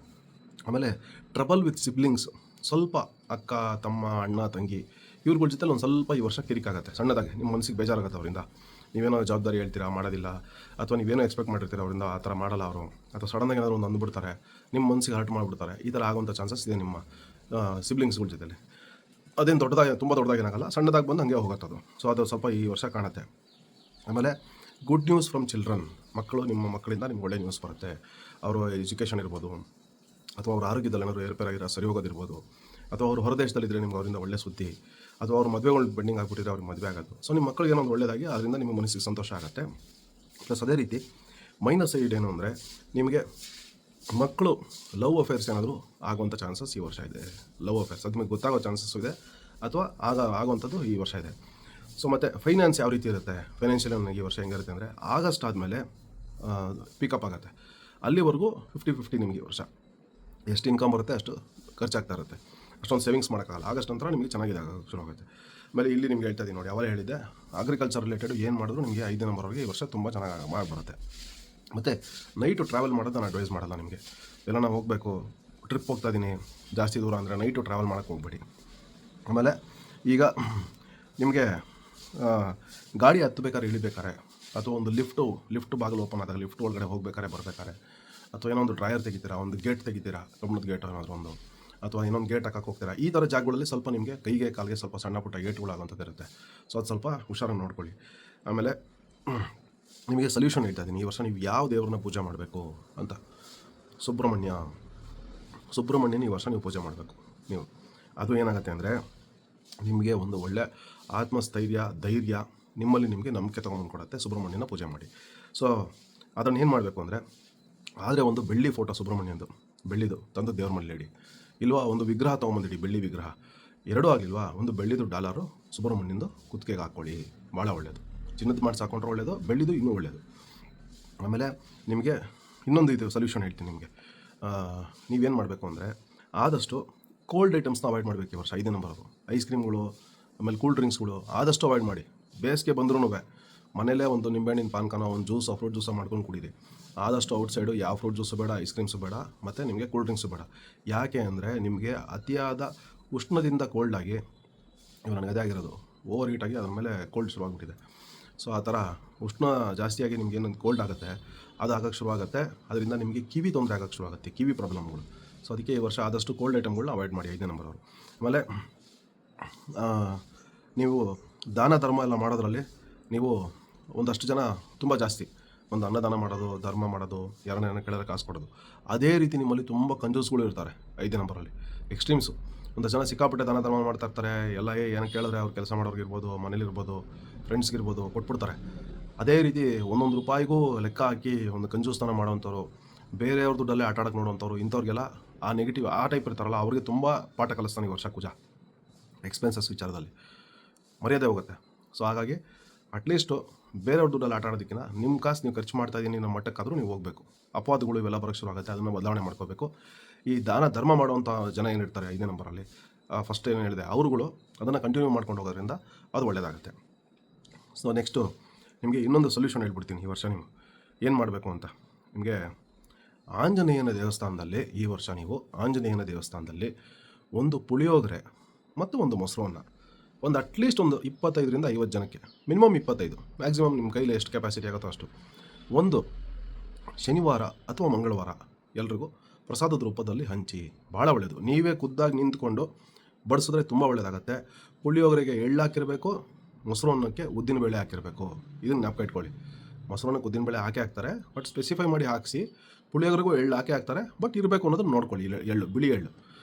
ಆಮೇಲೆ ಟ್ರಬಲ್ ವಿತ್ ಸಿಬ್ಲಿಂಗ್ಸ್, ಸ್ವಲ್ಪ ಅಕ್ಕ, ತಮ್ಮ, ಅಣ್ಣ, ತಂಗಿ ಇವ್ರುಗಳ ಜೊತೆಲಿ ಒಂದು ಸ್ವಲ್ಪ ಈ ವರ್ಷ ಕಿರಿಕಾಗುತ್ತೆ. ಸಣ್ಣದಾಗಿ ನಿಮ್ಮ ಮನಸ್ಸಿಗೆ ಬೇಜಾರಾಗುತ್ತೆ ಅವರಿಂದ. ನೀವೇನೋ ಜವಾಬ್ದಾರಿ ಹೇಳ್ತೀರಾ, ಮಾಡೋದಿಲ್ಲ, ಅಥವಾ ನೀವೇನೋ ಎಕ್ಸ್ಪೆಕ್ಟ್ ಮಾಡಿರ್ತೀರ ಅವರಿಂದ, ಆ ಥರ ಮಾಡಲ್ಲ ಅವರು, ಅಥವಾ ಸಡನ್ನಾಗಿ ಏನಾದರೂ ಒಂದು ಅಂದ್ಬಿಡ್ತಾರೆ, ನಿಮ್ಮ ಮನಸ್ಸಿಗೆ ಹರ್ಟ್ ಮಾಡಿಬಿಡ್ತಾರೆ. ಈ ಥರ ಆಗುವಂಥ ಚಾನ್ಸಸ್ ಇದೆ ನಿಮ್ಮ ಸಿಬ್ಲಿಂಗ್ಸ್ಗಳ ಜೊತೆಲಿ. ಅದೇನು ತುಂಬ ದೊಡ್ಡದಾಗೇನಾಗಲ್ಲ, ಸಣ್ಣದಾಗಿ ಬಂದು ಹಾಗೆ ಹೋಗುತ್ತದು. ಸೊ ಅದು ಸ್ವಲ್ಪ ಈ ವರ್ಷ ಕಾಣುತ್ತೆ. ಆಮೇಲೆ ಗುಡ್ ನ್ಯೂಸ್ ಫ್ರಮ್ ಚಿಲ್ಡ್ರನ್, ನಿಮ್ಮ ಮಕ್ಕಳಿಂದ ನಿಮ್ಗೆ ಒಳ್ಳೆ ನ್ಯೂಸ್ ಬರುತ್ತೆ. ಅವರು ಎಜುಕೇಷನ್ ಇರ್ಬೋದು, ಅಥವಾ ಅವ್ರ ಆರೋಗ್ಯದಲ್ಲಿ ಏನಾದರೂ ಏರ್ಪೇರಾಗಿರೋ ಸರಿ ಹೋಗೋದಿರ್ಬೋದು, ಅಥವಾ ಅವರು ಹೊರದೇಶದಲ್ಲಿದ್ದರೆ ನಿಮ್ಗೆ ಅವರಿಂದ ಒಳ್ಳೆ ಸುದ್ದಿ, ಅಥವಾ ಅವ್ರ ಮದುವೆಗಳು ಬೆಂಡಿಂಗ್ ಆಗಿಬಿಟ್ಟಿದ್ರೆ ಅವ್ರಿಗೆ ಮದುವೆ ಆಗೋದು. ಸೊ ನಿಮ್ಮ ಮಕ್ಕಳಿಗೆ ಏನೋ ಒಂದು ಒಳ್ಳೆಯದಾಗಿ ಅದರಿಂದ ನಿಮ್ಮ ಮನಸ್ಸಿಗೆ ಸಂತೋಷ ಆಗುತ್ತೆ. ಪ್ಲಸ್ ಅದೇ ರೀತಿ ಮೈನಸ್ ಸೈಡ್ ಏನು ಅಂದರೆ, ನಿಮಗೆ ಮಕ್ಕಳು ಲವ್ ಅಫೇರ್ಸ್ ಏನಾದರೂ ಆಗುವಂಥ ಚಾನ್ಸಸ್ ಈ ವರ್ಷ ಇದೆ. ಲವ್ ಅಫೇರ್ಸ್ ಅದು ನಿಮಗೆ ಗೊತ್ತಾಗೋ ಚಾನ್ಸಸ್ಸು ಇದೆ, ಅಥವಾ ಆಗುವಂಥದ್ದು ಈ ವರ್ಷ ಇದೆ. ಸೊ ಮತ್ತು ಫೈನಾನ್ಸ್ ಯಾವ ರೀತಿ ಇರುತ್ತೆ, ಫೈನಾನ್ಷಿಯಲ್ ಈ ವರ್ಷ ಹೆಂಗಿರುತ್ತೆ ಅಂದರೆ, ಆಗಸ್ಟ್ ಆದಮೇಲೆ ಪಿಕಪ್ ಆಗುತ್ತೆ. ಅಲ್ಲಿವರೆಗೂ 50-50 ನಿಮಗೆ ಈ ವರ್ಷ. ಎಷ್ಟು ಇನ್ಕಮ್ ಬರುತ್ತೆ ಅಷ್ಟು ಖರ್ಚಾಗ್ತಾ ಇರುತ್ತೆ. ಅಷ್ಟೊಂದು ಸೇವಿಂಗ್ಸ್ ಮಾಡೋಕ್ಕಾಗಲ್ಲ. ಆಗಸ್ಟ್ ನಂತರ ನಿಮಗೆ ಚೆನ್ನಾಗಿದೆ ಆಗೋಕ್ಕೆ ಶುರು ಆಗುತ್ತೆ. ಆಮೇಲೆ ಇಲ್ಲಿ ನಿಮ್ಗೆ ಹೇಳ್ತಾ ಇದ್ದೀನಿ ನೋಡಿ, ಅವರೇ ಹೇಳಿದ್ದೆ, ಅಗ್ರಿಕಲ್ಚರ್ ರಿಲೇಟೆಡ್ ಏನು ಮಾಡಿದ್ರು ನಿಮಗೆ 5ನೇ ನಂಬರ್ವರೆಗೆ ಈ ವರ್ಷ ತುಂಬ ಚೆನ್ನಾಗಿ ಬರುತ್ತೆ. ಮತ್ತು ನೈಟು ಟ್ರಾವೆಲ್ ಮಾಡೋದು ನಾನು ಅಡ್ವೈಸ್ ಮಾಡಲ್ಲ ನಿಮಗೆ. ಎಲ್ಲ ನಾವು ಹೋಗಬೇಕು, ಟ್ರಿಪ್ ಹೋಗ್ತಾ ಇದ್ದೀನಿ ಜಾಸ್ತಿ ದೂರ ಅಂದರೆ ನೈಟು ಟ್ರಾವೆಲ್ ಮಾಡೋಕ್ಕೆ ಹೋಗ್ಬೇಡಿ. ಆಮೇಲೆ ಈಗ ನಿಮಗೆ ಗಾಡಿ ಹತ್ತಬೇಕಾದ್ರೆ ಇಳಿಬೇಕಾರೆ, ಅಥವಾ ಒಂದು ಲಿಫ್ಟ್ ಬಾಗಿಲು ಓಪನ್ ಆದಾಗ ಲಿಫ್ಟ್ ಒಳಗಡೆ ಹೋಗ್ಬೇಕಾರೆ ಬರಬೇಕಾರೆ, ಅಥವಾ ಏನೋ ಒಂದು ಡ್ರಾಯರ್ ತೆಗಿತೀರಾ, ಒಂದು ಗೇಟ್ ತೆಗಿತೀರಾ, ಕಬ್ಬಣದ ಗೇಟ್ ಏನಾದರೂ ಒಂದು, ಅಥವಾ ಇನ್ನೊಂದು ಗೇಟ್ ಹಾಕಕ್ಕೆ ಹೋಗ್ತೀರಾ, ಈ ಥರ ಜಾಗಗಳಲ್ಲಿ ಸ್ವಲ್ಪ ನಿಮಗೆ ಕೈಗೆ ಕಾಲಿಗೆ ಸ್ವಲ್ಪ ಸಣ್ಣ ಪುಟ್ಟ ಏಟುಗಳಾಗುವಂಥದ್ದು ಇರುತ್ತೆ. ಸೊ ಅದು ಸ್ವಲ್ಪ ಹುಷಾರಾಗಿ ನೋಡ್ಕೊಳ್ಳಿ. ಆಮೇಲೆ ನಿಮಗೆ ಸೊಲ್ಯೂಷನ್ ಹೇಳ್ತಾ ಇದ್ದೀನಿ, ಈ ವರ್ಷ ನೀವು ಯಾವ ದೇವ್ರನ್ನ ಪೂಜೆ ಮಾಡಬೇಕು ಅಂತ. ಸುಬ್ರಹ್ಮಣ್ಯನ ಈ ವರ್ಷ ನೀವು ಪೂಜೆ ಮಾಡಬೇಕು. ನೀವು ಅದು ಏನಾಗುತ್ತೆ ಅಂದರೆ, ನಿಮಗೆ ಒಂದು ಒಳ್ಳೆ ಆತ್ಮಸ್ಥೈರ್ಯ, ಧೈರ್ಯ ನಿಮ್ಮಲ್ಲಿ ನಿಮಗೆ ನಂಬಿಕೆ ತೊಗೊಂಡು ಕೊಡುತ್ತೆ. ಸುಬ್ರಹ್ಮಣ್ಯನ ಪೂಜೆ ಮಾಡಿ. ಸೊ ಅದನ್ನು ಏನು ಮಾಡಬೇಕು ಅಂದರೆ, ಆದರೆ ಒಂದು ಬೆಳ್ಳಿ ಫೋಟೋ ಸುಬ್ರಹ್ಮಣ್ಯಂದು, ಬೆಳ್ಳಿದು ತಂದು ದೇವ್ರ ಮನೇಲಿ ಇಡಿ. ಇಲ್ವಾ ಒಂದು ವಿಗ್ರಹ ತೊಗೊಂಬಂದಿಡಿ, ಬೆಳ್ಳಿ ವಿಗ್ರಹ. ಎರಡೂ ಆಗಿಲ್ವಾ, ಒಂದು ಬೆಳ್ಳಿದು ಡಾಲರು ಸುಬ್ರಹ್ಮಣ್ಯಂದು ಕುತ್ತಿಗೆಗೆ ಹಾಕ್ಕೊಳ್ಳಿ, ಭಾಳ ಒಳ್ಳೆಯದು. ಚಿನ್ನದ ಮಾಡಿಸಿ ಹಾಕೊಂಡ್ರೆ ಒಳ್ಳೆಯದು, ಬೆಳ್ಳಿದು ಇನ್ನೂ ಒಳ್ಳೆಯದು. ಆಮೇಲೆ ನಿಮಗೆ ಇನ್ನೊಂದು ಇದು ಸೊಲ್ಯೂಷನ್ ಹೇಳ್ತೀನಿ ನಿಮಗೆ. ನೀವೇನು ಮಾಡಬೇಕು ಅಂದರೆ, ಆದಷ್ಟು ಕೋಲ್ಡ್ ಐಟಮ್ಸ್ನ ಅವಾಯ್ಡ್ ಮಾಡಬೇಕು ಈ ವರ್ಷ. 5ನೇ ನಂಬರು ಐಸ್ ಕ್ರೀಮ್ಗಳು, ಆಮೇಲೆ ಕೂಲ್ ಡ್ರಿಂಕ್ಸ್ಗಳು ಆದಷ್ಟು ಅವಾಯ್ಡ್ ಮಾಡಿ. ಬೇಸಿಗೆ ಬಂದ್ರೂ ಮನೇಲೇ ಒಂದು ನಿಂಬೆಹಣ್ಣಿನ ಪಾನಕನ, ಒಂದು ಜ್ಯೂಸೋ ಫ್ರೂಟ್ ಜ್ಯೂಸೋ ಮಾಡ್ಕೊಂಡು ಕುಡೀರಿ. ಆದಷ್ಟು ಔಟ್ಸೈಡು ಯಾವ ಫ್ರೂಟ್ ಜ್ಯೂಸು ಬೇಡ, ಐಸ್ ಕ್ರೀಮ್ಸು ಬೇಡ, ಮತ್ತು ನಿಮಗೆ ಕೂಲ್ ಡ್ರಿಂಕ್ಸು ಬೇಡ. ಯಾಕೆ ಅಂದರೆ, ನಿಮಗೆ ಅತಿಯಾದ ಉಷ್ಣದಿಂದ ಕೋಲ್ಡಾಗಿ, ಇವಾಗ ನನಗೆ ಅದೇ ಆಗಿರೋದು, ಓವರ್ ಹೀಟಾಗಿ ಅದ್ರ ಮೇಲೆ ಕೋಲ್ಡ್ ಶುರುವಾಗ್ಬಿಟ್ಟಿದೆ. ಸೊ ಆ ಥರ ಉಷ್ಣ ಜಾಸ್ತಿಯಾಗಿ ನಿಮ್ಗೆ ಏನೊಂದು ಕೋಲ್ಡ್ ಆಗುತ್ತೆ, ಅದು ಆಗೋಕ್ಕೆ ಶುರುವಾಗುತ್ತೆ. ಅದರಿಂದ ನಿಮಗೆ ಕಿವಿ ತೊಂದರೆ ಆಗೋಕ್ಕೆ ಶುರುವಾಗುತ್ತೆ, ಕಿವಿ ಪ್ರಾಬ್ಲಮ್ಗಳು. ಸೊ ಅದಕ್ಕೆ ಈ ವರ್ಷ ಆದಷ್ಟು ಕೋಲ್ಡ್ ಐಟಮ್ಗಳನ್ನ ಅವಾಯ್ಡ್ ಮಾಡಿ 5ನೇ ನಂಬರವರು. ಆಮೇಲೆ ನೀವು ದಾನ ಧರ್ಮ ಎಲ್ಲ ಮಾಡೋದ್ರಲ್ಲಿ ನೀವು ಒಂದಷ್ಟು ಜನ ತುಂಬ ಜಾಸ್ತಿ ಒಂದು ಅನ್ನದಾನ ಮಾಡೋದು, ಧರ್ಮ ಮಾಡೋದು, ಯಾರನ್ನ ಕೇಳಿದ್ರೆ ಕಾಸು ಕೊಡೋದು, ಅದೇ ರೀತಿ ನಿಮ್ಮಲ್ಲಿ ತುಂಬ ಕಂಜೂಸ್ಗಳು ಇರ್ತಾರೆ 5ನೇ ನಂಬರಲ್ಲಿ. ಎಕ್ಸ್ಟ್ರೀಮ್ಸು ಒಂದಷ್ಟು ಜನ ಸಿಕ್ಕಾಪಟ್ಟೆ ದಾನ ಧರ್ಮ ಮಾಡ್ತಾ ಇರ್ತಾರೆ. ಎಲ್ಲ ಏನು ಕೇಳಿದ್ರೆ ಅವ್ರು ಕೆಲಸ ಮಾಡೋರಿಗಿರ್ಬೋದು, ಮನೇಲಿರ್ಬೋದು, ಫ್ರೆಂಡ್ಸ್ಗಿರ್ಬೋದು ಕೊಟ್ಬಿಡ್ತಾರೆ. ಅದೇ ರೀತಿ ಒಂದೊಂದು ರೂಪಾಯಿಗೂ ಲೆಕ್ಕ ಹಾಕಿ ಒಂದು ಕಂಜೂಸ್ತನ ಮಾಡೋವಂಥವ್ರು, ಬೇರೆಯವ್ರ ದುಡ್ಡಲ್ಲೇ ಆಟ ಆಡೋಕ್ಕೆ ನೋಡೋವಂಥವ್ರು, ಇಂಥವ್ರಿಗೆಲ್ಲ ಆ ನೆಗೆಟಿವ್ ಆ ಟೈಪ್ ಇರ್ತಾರಲ್ಲ, ಅವ್ರಿಗೆ ತುಂಬ ಪಾಠ ಕಲಿಸ್ತಾನೆ ಈ ವರ್ಷ ಕುಜ. ಎಕ್ಸ್ಪೆನ್ಸಸ್ ವಿಚಾರದಲ್ಲಿ ಮರ್ಯಾದೆ ಹೋಗುತ್ತೆ. ಸೊ ಹಾಗಾಗಿ ಅಟ್ಲೀಸ್ಟು ಬೇರೆಯವ್ರ ದುಡ್ಡಲ್ಲಿ ಆಟ ಆಡೋದಕ್ಕಿಂತ ನಿಮ್ಮ ಕಾಸು ನೀವು ಖರ್ಚು ಮಾಡ್ತಾ ಇದ್ದೀನಿ ನಮ್ಮ ಮಟ್ಟಕ್ಕಾದರೂ ನೀವು ಹೋಗಬೇಕು. ಅಪವಾದಗಳು ಇವೆಲ್ಲ ಬರೋಕ್ಕೆ ಶುರು ಆಗುತ್ತೆ, ಅದನ್ನು ಬದಲಾವಣೆ ಮಾಡ್ಕೋಬೇಕು. ಈ ದಾನ ಧರ್ಮ ಮಾಡುವಂಥ ಜನ ಏನಿರ್ತಾರೆ 5ನೇ ನಂಬರಲ್ಲಿ, ಫಸ್ಟ್ ಏನು ಹೇಳಿದೆ ಅವರುಗಳು ಅದನ್ನು ಕಂಟಿನ್ಯೂ ಮಾಡ್ಕೊಂಡು ಹೋಗೋದ್ರಿಂದ ಅದು ಒಳ್ಳೆಯದಾಗುತ್ತೆ. ಸೊ ನೆಕ್ಸ್ಟು ನಿಮಗೆ ಇನ್ನೊಂದು ಸೊಲ್ಯೂಷನ್ ಹೇಳ್ಬಿಡ್ತೀನಿ. ಈ ವರ್ಷ ನೀವು ಏನು ಮಾಡಬೇಕು ಅಂತ, ನಿಮಗೆ ಆಂಜನೇಯನ ದೇವಸ್ಥಾನದಲ್ಲಿ ಈ ವರ್ಷ ನೀವು ಆಂಜನೇಯನ ದೇವಸ್ಥಾನದಲ್ಲಿ ಒಂದು ಪುಳಿಯೋಗರೆ ಮತ್ತು ಒಂದು ಮೊಸರನ್ನ ಒಂದು ಅಟ್ಲೀಸ್ಟ್ ಒಂದು 25ರಿಂದ 50 ಜನಕ್ಕೆ, ಮಿನಿಮಮ್ 25, ಮ್ಯಾಕ್ಸಿಮಮ್ ನಿಮ್ಮ ಕೈಲಿ ಎಷ್ಟು ಕೆಪಾಸಿಟಿ ಆಗುತ್ತೋ ಅಷ್ಟು, ಒಂದು ಶನಿವಾರ ಅಥವಾ ಮಂಗಳವಾರ ಎಲ್ರಿಗೂ ಪ್ರಸಾದದ ರೂಪದಲ್ಲಿ ಹಂಚಿ. ಭಾಳ ಒಳ್ಳೆಯದು. ನೀವೇ ಖುದ್ದಾಗಿ ನಿಂತ್ಕೊಂಡು ಬಡಿಸಿದ್ರೆ ತುಂಬ ಒಳ್ಳೆಯದಾಗತ್ತೆ. ಪುಳಿಯೋಗರೆಗೆ ಎಳ್ಳು ಹಾಕಿರಬೇಕು, ಮೊಸರನ್ನಕ್ಕೆ ಉದ್ದಿನಬೇಳೆ ಹಾಕಿರಬೇಕು. ಇದನ್ನು ಜ್ಞಾಪಕ ಇಟ್ಕೊಳ್ಳಿ. ಮೊಸರನ್ನಕ್ಕೆ ಉದ್ದಿನಬೇಳೆ ಹಾಕ್ತಾರೆ, ಬಟ್ ಸ್ಪೆಸಿಫೈ ಮಾಡಿ ಹಾಕಿಸಿ. ಪುಳಿಯೋಗರೆಗೂ ಎಳ್ಳು ಹಾಕ್ತಾರೆ, ಬಟ್ ಇರಬೇಕು ಅನ್ನೋದನ್ನು ನೋಡ್ಕೊಳ್ಳಿ. ಎಳ್ಳು, ಬಿಳಿ ಎಳ್ಳು,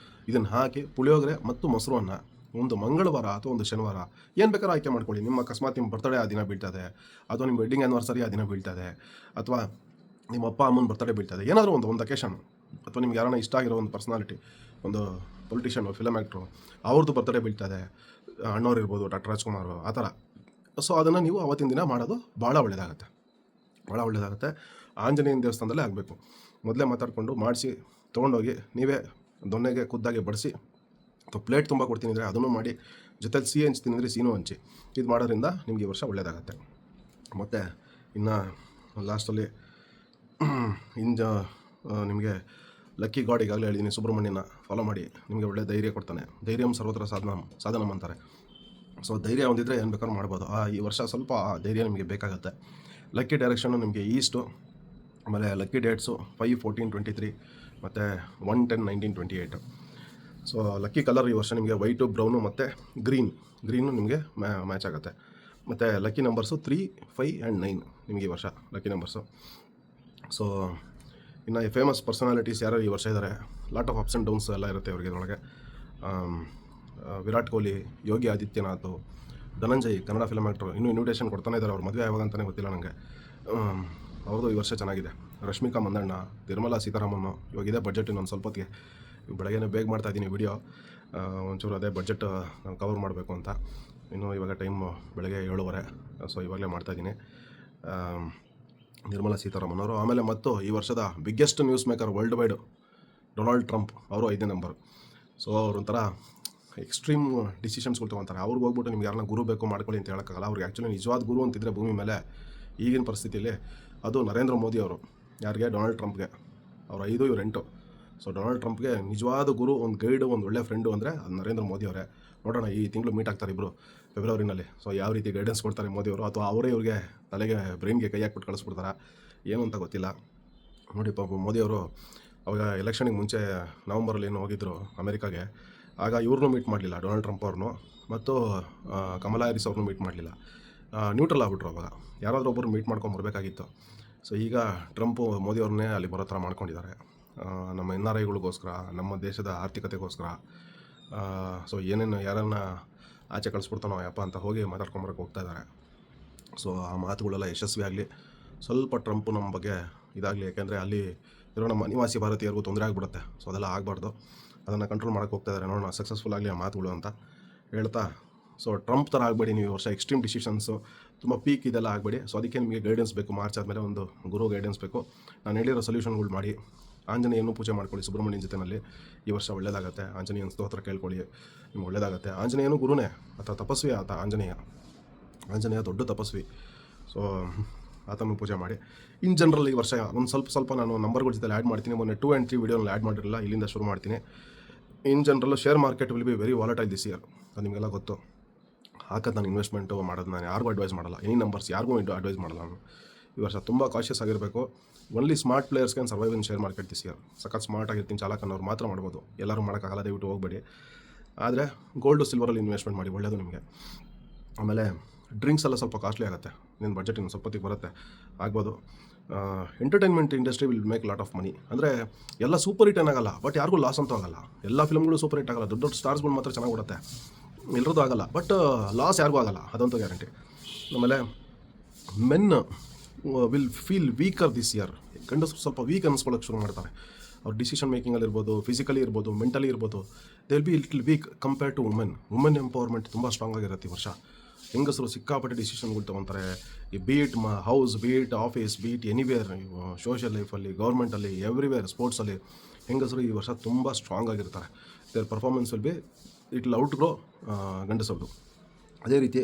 ಇದನ್ನು ಹಾಕಿ ಪುಳಿಯೋಗರೆ ಮತ್ತು ಮೊಸರನ್ನ ಒಂದು ಮಂಗಳವಾರ ಅಥವಾ ಒಂದು ಶನಿವಾರ ಏನು ಬೇಕಾದ್ರೂ ಆಯ್ಕೆ ಮಾಡ್ಕೊಳ್ಳಿ. ನಿಮ್ಮ ಅಕಸ್ಮಾತ್ ನಿಮ್ಮ ಬರ್ತಡೇ ಆ ದಿನ ಬೀಳ್ತದೆ, ಅಥವಾ ನಿಮ್ಮ ವೆಡ್ಡಿಂಗ್ ಆ್ಯನಿವರ್ಸರಿ ಆ ದಿನ ಬೀಳ್ತದೆ, ಅಥವಾ ನಿಮ್ಮ ಅಪ್ಪ ಅಮ್ಮನ ಬರ್ತಡೇ ಬೀಳ್ತದೆ, ಏನಾದರೂ ಒಂದು ಅಕೇಶನ್, ಅಥವಾ ನಿಮ್ಗೆ ಯಾರನ್ನ ಇಷ್ಟ ಆಗಿರೋ ಒಂದು ಪರ್ಸ್ನಾಲಿಟಿ, ಒಂದು ಪೊಲಿಟಿಷಿಯನು, ಫಿಲಮ್ ಆ್ಯಕ್ಟ್ರು, ಅವ್ರದ್ದು ಬರ್ತಡೇ ಬೀಳ್ತದೆ, ಅಣ್ಣವ್ರು ಇರ್ಬೋದು, ಡಾಕ್ಟರ್ ರಾಜ್ಕುಮಾರ್ ಆ ಥರ. ಸೊ ಅದನ್ನು ನೀವು ಅವತ್ತಿನ ದಿನ ಮಾಡೋದು ಭಾಳ ಒಳ್ಳೆಯದಾಗುತ್ತೆ. ಆಂಜನೇಯನ ದೇವಸ್ಥಾನದಲ್ಲೇ ಆಗಬೇಕು. ಮೊದಲೇ ಮಾತಾಡಿಕೊಂಡು ಮಾಡಿಸಿ ತೊಗೊಂಡೋಗಿ ನೀವೇ ದೊನ್ನೆಗೆ ಖುದ್ದಾಗಿ ಬಡಿಸಿ, ಅಥವಾ ಪ್ಲೇಟ್ ತುಂಬ ಕೊಡ್ತೀನಿ ಅಂದರೆ ಅದನ್ನು ಮಾಡಿ, ಜೊತೆಲಿ ಸಿಹಿ ಹಂಚ್ತೀನಿ ಅಂದರೆ ಸಿಹಿನೂ ಹಂಚಿ. ಇದು ಮಾಡೋದ್ರಿಂದ ನಿಮಗೆ ಈ ವರ್ಷ ಒಳ್ಳೆಯದಾಗತ್ತೆ. ಮತ್ತು ಇನ್ನು ಲಾಸ್ಟಲ್ಲಿ ನಿಮಗೆ ಲಕ್ಕಿ ಗಾಡ್ ಈಗಾಗಲೇ ಹೇಳಿದ್ದೀನಿ, ಸುಬ್ರಹ್ಮಣ್ಯನ ಫಾಲೋ ಮಾಡಿ, ನಿಮಗೆ ಒಳ್ಳೆ ಧೈರ್ಯ ಕೊಡ್ತಾನೆ. ಧೈರ್ಯಂ ಸರ್ವತ್ರ ಸಾಧನಂ ಅಂತಾರೆ. ಸೊ ಧೈರ್ಯ ಹೊಂದಿದ್ರೆ ಏನು ಬೇಕಾದ್ರೂ ಮಾಡ್ಬೋದು. ಈ ವರ್ಷ ಸ್ವಲ್ಪ ಧೈರ್ಯ ನಿಮಗೆ ಬೇಕಾಗುತ್ತೆ. ಲಕ್ಕಿ ಡೈರೆಕ್ಷನ್ನು ನಿಮಗೆ ಈಸ್ಟು, ಆಮೇಲೆ ಲಕ್ಕಿ ಡೇಟ್ಸು 5, 14, 23 ಮತ್ತು 1, 10, 19, 28. ಸೊ ಲಕ್ಕಿ ಕಲರ್ ಈ ವರ್ಷ ನಿಮಗೆ ವೈಟು, ಬ್ರೌನು ಮತ್ತು ಗ್ರೀನು ನಿಮಗೆ ಮ್ಯಾಚ್ ಆಗುತ್ತೆ. ಮತ್ತು ಲಕ್ಕಿ ನಂಬರ್ಸು 3, 5 ಆ್ಯಂಡ್ 9 ನಿಮಗೆ ಈ ವರ್ಷ ಲಕ್ಕಿ ನಂಬರ್ಸು. ಸೊ ಇನ್ನು ಈ ಫೇಮಸ್ ಪರ್ಸನಾಲಿಟೀಸ್ ಯಾರು ಈ ವರ್ಷ ಇದ್ದಾರೆ, lot of ups and downs ಎಲ್ಲ ಇರುತ್ತೆ ಅವ್ರಿಗೆ. ಇದರೊಳಗೆ ವಿರಾಟ್ ಕೊಹ್ಲಿ, ಯೋಗಿ ಆದಿತ್ಯನಾಥ್, ಧನಂಜಯ್ ಕನ್ನಡ ಫಿಲಮ್ ಆ್ಯಕ್ಟ್ರು ಇನ್ನೂ ಇನ್ವಿಟೇಷನ್ ಕೊಡ್ತಾನೆ ಇದ್ದಾರೆ. ಅವ್ರ ಮದುವೆ ಯಾವಾಗ ಅಂತಲೇ ಗೊತ್ತಿಲ್ಲ ನನಗೆ. ಅವ್ರದ್ದು ಈ ವರ್ಷ ಚೆನ್ನಾಗಿದೆ. ರಶ್ಮಿಕಾ ಮಂದಣ್ಣ, ನಿರ್ಮಲಾ ಸೀತಾರಾಮನ್. ಇವಾಗಿದೆ ಬಡ್ಜೆಟ್ ಇನ್ನೊಂದು ಸ್ವಲ್ಪ ಹೊತ್ತಿಗೆ. ಬೆಳಗ್ಗೆನೇ ಬೇಗ ಮಾಡ್ತಾಯಿದ್ದೀನಿ ವಿಡಿಯೋ, ಒಂಚೂರು ಅದೇ ಬಡ್ಜೆಟ್ ನಾನು ಕವರ್ ಮಾಡಬೇಕು ಅಂತ. ಇನ್ನು ಇವಾಗ ಟೈಮು ಬೆಳಗ್ಗೆ 7:30. ಸೊ ಇವಾಗಲೇ ಮಾಡ್ತಾಯಿದ್ದೀನಿ. ನಿರ್ಮಲಾ ಸೀತಾರಾಮನ್ ಅವರು. ಆಮೇಲೆ ಮತ್ತು ಈ ವರ್ಷದ biggest news maker world wide Donald Trump ಅವರು 5ನೇ ನಂಬರ್. ಸೊ ಅವ್ರೊಂಥರ ಎಕ್ಸ್ಟ್ರೀಮ್ ಡಿಸಿಷನ್ಸ್ಗಳು ತೊಗೊತಾರೆ. ಅವ್ರಿಗೆ ಹೋಗ್ಬಿಟ್ಟು ನಿಮ್ಗೆ ಯಾರನ್ನ ಗುರು ಬೇಕು ಮಾಡ್ಕೊಳ್ಳಿ ಅಂತ ಹೇಳೋಕ್ಕಾಗಲ್ಲ. ಅವ್ರಿಗೆ ಆ್ಯಕ್ಚುಲಿ ನಿಜವಾದ ಗುರು ಅಂತಿದ್ರೆ ಭೂಮಿ ಮೇಲೆ ಈಗಿನ ಪರಿಸ್ಥಿತಿಯಲ್ಲಿ ಅದು ನರೇಂದ್ರ ಮೋದಿ ಅವರು. ಯಾರಿಗೆ? ಡೊನಾಲ್ಡ್ ಟ್ರಂಪ್ಗೆ. ಅವ್ರು 5, ಇವ್ರು 8. ಸೊ ಡೊನಾಲ್ಡ್ ಟ್ರಂಪ್ಗೆ ನಿಜವಾದ ಗುರು, ಒಂದು ಗೈಡು, ಒಂದು ಒಳ್ಳೆ ಫ್ರೆಂಡು ಅಂದರೆ ಅದು ನರೇಂದ್ರ ಮೋದಿ ಅವರೇ. ನೋಡೋಣ, ಈ ತಿಂಗಳು ಮೀಟ್ ಆಗ್ತಾರೆ ಇಬ್ಬರು ಫೆಬ್ರವರಿನಲ್ಲಿ. ಸೊ ಯಾವ ರೀತಿ ಗೈಡೆನ್ಸ್ ಕೊಡ್ತಾರೆ ಮೋದಿಯವರು, ಅಥವಾ ಅವರೇ ಇವ್ರಿಗೆ ತಲೆಗೆ ಬ್ರೈನ್ಗೆ ಕೈ ಹಾಕ್ಬಿಟ್ಟು ಕಳಿಸ್ಬಿಡ್ತಾರೆ, ಏನು ಅಂತ ಗೊತ್ತಿಲ್ಲ. ನೋಡಿ ಪಾಪ ಮೋದಿಯವರು ಅವಾಗ ಎಲೆಕ್ಷನಿಗೆ ಮುಂಚೆ ನವಂಬರಲ್ಲಿ ಏನು ಹೋಗಿದ್ದರು ಅಮೆರಿಕಾಗೆ, ಆಗ ಇವ್ರನ್ನೂ ಮೀಟ್ ಮಾಡಲಿಲ್ಲ, ಡೊನಾಲ್ಡ್ ಟ್ರಂಪ್ ಅವ್ರನ್ನೂ, ಮತ್ತು ಕಮಲಾ ಹ್ಯಾರಿಸ್ ಅವ್ರನ್ನೂ ಮೀಟ್ ಮಾಡಲಿಲ್ಲ. ನ್ಯೂಟ್ರಲ್ ಆಗ್ಬಿಟ್ರು. ಅವಾಗ ಯಾರಾದರೂ ಒಬ್ಬರು ಮೀಟ್ ಮಾಡ್ಕೊಂಬರ್ಬೇಕಾಗಿತ್ತು. ಸೊ ಈಗ ಟ್ರಂಪು ಮೋದಿಯವ್ರನ್ನೇ ಅಲ್ಲಿ ಬರೋ ಥರ ಮಾಡ್ಕೊಂಡಿದ್ದಾರೆ. ನಮ್ಮ NRIಗಳಿಗೋಸ್ಕರ, ನಮ್ಮ ದೇಶದ ಆರ್ಥಿಕತೆಗೋಸ್ಕರ. ಸೊ ಏನೇನು ಯಾರನ್ನ ಆಚೆ ಕಳಿಸ್ಬಿಡ್ತಾನೋ ಯಪ್ಪ ಅಂತ ಹೋಗಿ ಮಾತಾಡ್ಕೊಂಬರಕ್ಕೆ ಹೋಗ್ತಾ ಇದ್ದಾರೆ. ಸೊ ಆ ಮಾತುಗಳೆಲ್ಲ ಯಶಸ್ವಿ ಆಗಲಿ. ಸ್ವಲ್ಪ ಟ್ರಂಪು ನಮ್ಮ ಬಗ್ಗೆ ಇದಾಗಲಿ, ಯಾಕೆಂದರೆ ಅಲ್ಲಿ ಇರೋ ನಮ್ಮ ನಿವಾಸಿ ಭಾರತೀಯರಿಗೂ ತೊಂದರೆ ಆಗಿಬಿಡುತ್ತೆ. ಸೊ ಅದೆಲ್ಲ ಆಗಬಾರ್ದು, ಅದನ್ನು ಕಂಟ್ರೋಲ್ ಮಾಡೋಕ್ಕೆ ಹೋಗ್ತಾ ಇದ್ದಾರೆ. ನೋಡೋಣ ಸಕ್ಸಸ್ಫುಲ್ ಆಗಲಿ ಆ ಮಾತುಗಳು ಅಂತ ಹೇಳ್ತಾ. ಸೊ ಟ್ರಂಪ್ ಥರ ಆಗಬೇಡಿ ನೀವು ಈ ವರ್ಷ. ಎಕ್ಸ್ಟ್ರೀಮ್ ಡಿಸಿಷನ್ಸು, ತುಂಬ ಪೀಕ್ ಇದೆಲ್ಲ ಆಗಬೇಡಿ. ಸೊ ಅದಕ್ಕೆ ನಿಮಗೆ ಗೈಡೆನ್ಸ್ ಬೇಕು. ಮಾರ್ಚ್ ಆದಮೇಲೆ ಒಂದು ಗುರು ಗೈಡೆನ್ಸ್ ಬೇಕು. ನಾನು ಹೇಳಿರೋ ಸೊಲ್ಯೂಷನ್ಗಳು ಮಾಡಿ. ಆಂಜನೇಯನೂ ಪೂಜೆ ಮಾಡ್ಕೊಳ್ಳಿ ಸುಬ್ರಹ್ಮಣ್ಯನ ಜೊತೆಯಲ್ಲಿ. ಈ ವರ್ಷ ಒಳ್ಳೆಯದಾಗುತ್ತೆ. ಆಂಜನೇಯನ ಸ್ತೋತ್ರ ಕೇಳ್ಕೊಳ್ಳಿ, ನಿಮ್ಗೆ ಒಳ್ಳೆಯದಾಗುತ್ತೆ. ಆಂಜನೇಯನೂ ಗುರುನೇ, ಅಥವಾ ತಪಸ್ವಿ ಆತ. ಆಂಜನೇಯ ದೊಡ್ಡ ತಪಸ್ವಿ. ಸೊ ಆತನೂ ಪೂಜೆ ಮಾಡಿ. ಇನ್ ಜನರಲ್ ಈ ವರ್ಷ ಒಂದು ಸ್ವಲ್ಪ ನಾನು ನಂಬರ್ಗಳ ಜೊತೆ ಆ್ಯಡ್ ಮಾಡ್ತೀನಿ. ಮೊನ್ನೆ 2 and 3 ವಿಡಿಯೋನಲ್ಲಿ ಆ್ಯಡ್ ಮಾಡಿರಲಿಲ್ಲ, ಇಲ್ಲಿಂದ ಶುರು ಮಾಡ್ತೀನಿ. In general share market will be very volatile this year. ಅದು ನಿಮಗೆಲ್ಲ ಗೊತ್ತು. ಹಾಕೋದು ನಾನು ಇನ್ವೆಸ್ಟ್ಮೆಂಟು ಮಾಡೋದು ನಾನು ಯಾರಿಗೂ ಅಡ್ವೈಸ್ ಮಾಡಲ್ಲ. ಎನಿ ನಂಬರ್ಸ್ ಯಾರಿಗೂ ಅಡ್ವೈಸ್ ಮಾಡಲ್ಲ ನಾನು. ಈ ವರ್ಷ ತುಂಬ ಕಾಷಿಯಸ್ ಆಗಿರಬೇಕು. Only smart players can survive in share market this year. ಸಖತ್ ಸ್ಮಾರ್ಟ್ ಆಗಿರ್ತೀನಿ ಚಾಲಕನವ್ರು ಮಾತ್ರ ಮಾಡ್ಬೋದು, ಎಲ್ಲರೂ ಮಾಡೋಕ್ಕಾಗಲ್ಲ. ದಯವಿಟ್ಟು ಹೋಗಬೇಡಿ. ಆದರೆ ಗೋಲ್ಡು ಸಿಲ್ವರಲ್ಲಿ ಇನ್ವೆಸ್ಟ್ಮೆಂಟ್ ಮಾಡಿ, ಒಳ್ಳೆಯದು ನಿಮಗೆ. ಆಮೇಲೆ ಡ್ರಿಂಕ್ಸ್ ಎಲ್ಲ ಸ್ವಲ್ಪ ಕಾಸ್ಟ್ಲಿ ಆಗುತ್ತೆ. ನಿಮ್ಮ ಬಜೆಟ್ ಇನ್ನು ಸ್ವಲ್ಪ ಹೊತ್ತಿಗೆ ಬರುತ್ತೆ, ಆಗ್ಬೋದು. Entertainment industry will make lot of money. ಅಂದರೆ ಎಲ್ಲ ಸೂಪರ್ ಹಿಟ್ ಏನಾಗಲ್ಲ, ಬಟ್ ಯಾರಿಗೂ ಲಾಸ್ ಅಂತೂ ಆಗಲ್ಲ. ಎಲ್ಲ ಫಿಲ್ಮ್ಗಳು ಸೂಪರ್ ಹಿಟ್ ಆಗಲ್ಲ. ದೊಡ್ಡ ದೊಡ್ಡ ಸ್ಟಾರ್ಸ್ಗಳು ಮಾತ್ರ ಚೆನ್ನಾಗಿ ಬಿಡುತ್ತೆ, ಎಲ್ಲರದ್ದು ಆಗಲ್ಲ. ಬಟ್ ಲಾಸ್ ಯಾರಿಗೂ ಆಗಲ್ಲ, ಅದಂತೂ ಗ್ಯಾರಂಟಿ. ಆಮೇಲೆ men will feel weaker this year. ಗಂಡಸರು ಸ್ವಲ್ಪ ವೀಕ್ ಅನ್ನಿಸ್ಕೊಳ್ಳೋಕೆ ಶುರು ಮಾಡ್ತಾರೆ. ಅವ್ರ ಡಿಸಿಷನ್ ಮೇಕಿಂಗಲ್ಲಿರ್ಬೋದು, ಫಿಸಿಕಲಿ ಇರ್ಬೋದು, ಮೆಂಟಲಿ ಇರ್ಬೋದು, they will be little weak compared to women empowerment ತುಂಬ ಸ್ಟ್ರಾಂಗ್ ಆಗಿರುತ್ತೆ ಈ ವರ್ಷ. ಹೆಂಗಸರು ಸಿಕ್ಕಾಪಟ್ಟೆ ಡಿಸಿಷನ್ಗಳು ತೊಗೊತಾರೆ. ಈ be it house, be it office, be it anywhere, social ಲೈಫಲ್ಲಿ, ಗೌರ್ಮೆಂಟಲ್ಲಿ, ಎವ್ರಿವೇರ್, ಸ್ಪೋರ್ಟ್ಸಲ್ಲಿ ಹೆಂಗಸರು ಈ ವರ್ಷ ತುಂಬ ಸ್ಟ್ರಾಂಗ್ ಆಗಿರ್ತಾರೆ. Their performance will be it will outgrow ಗಂಡಸರದು. ಅದೇ ರೀತಿ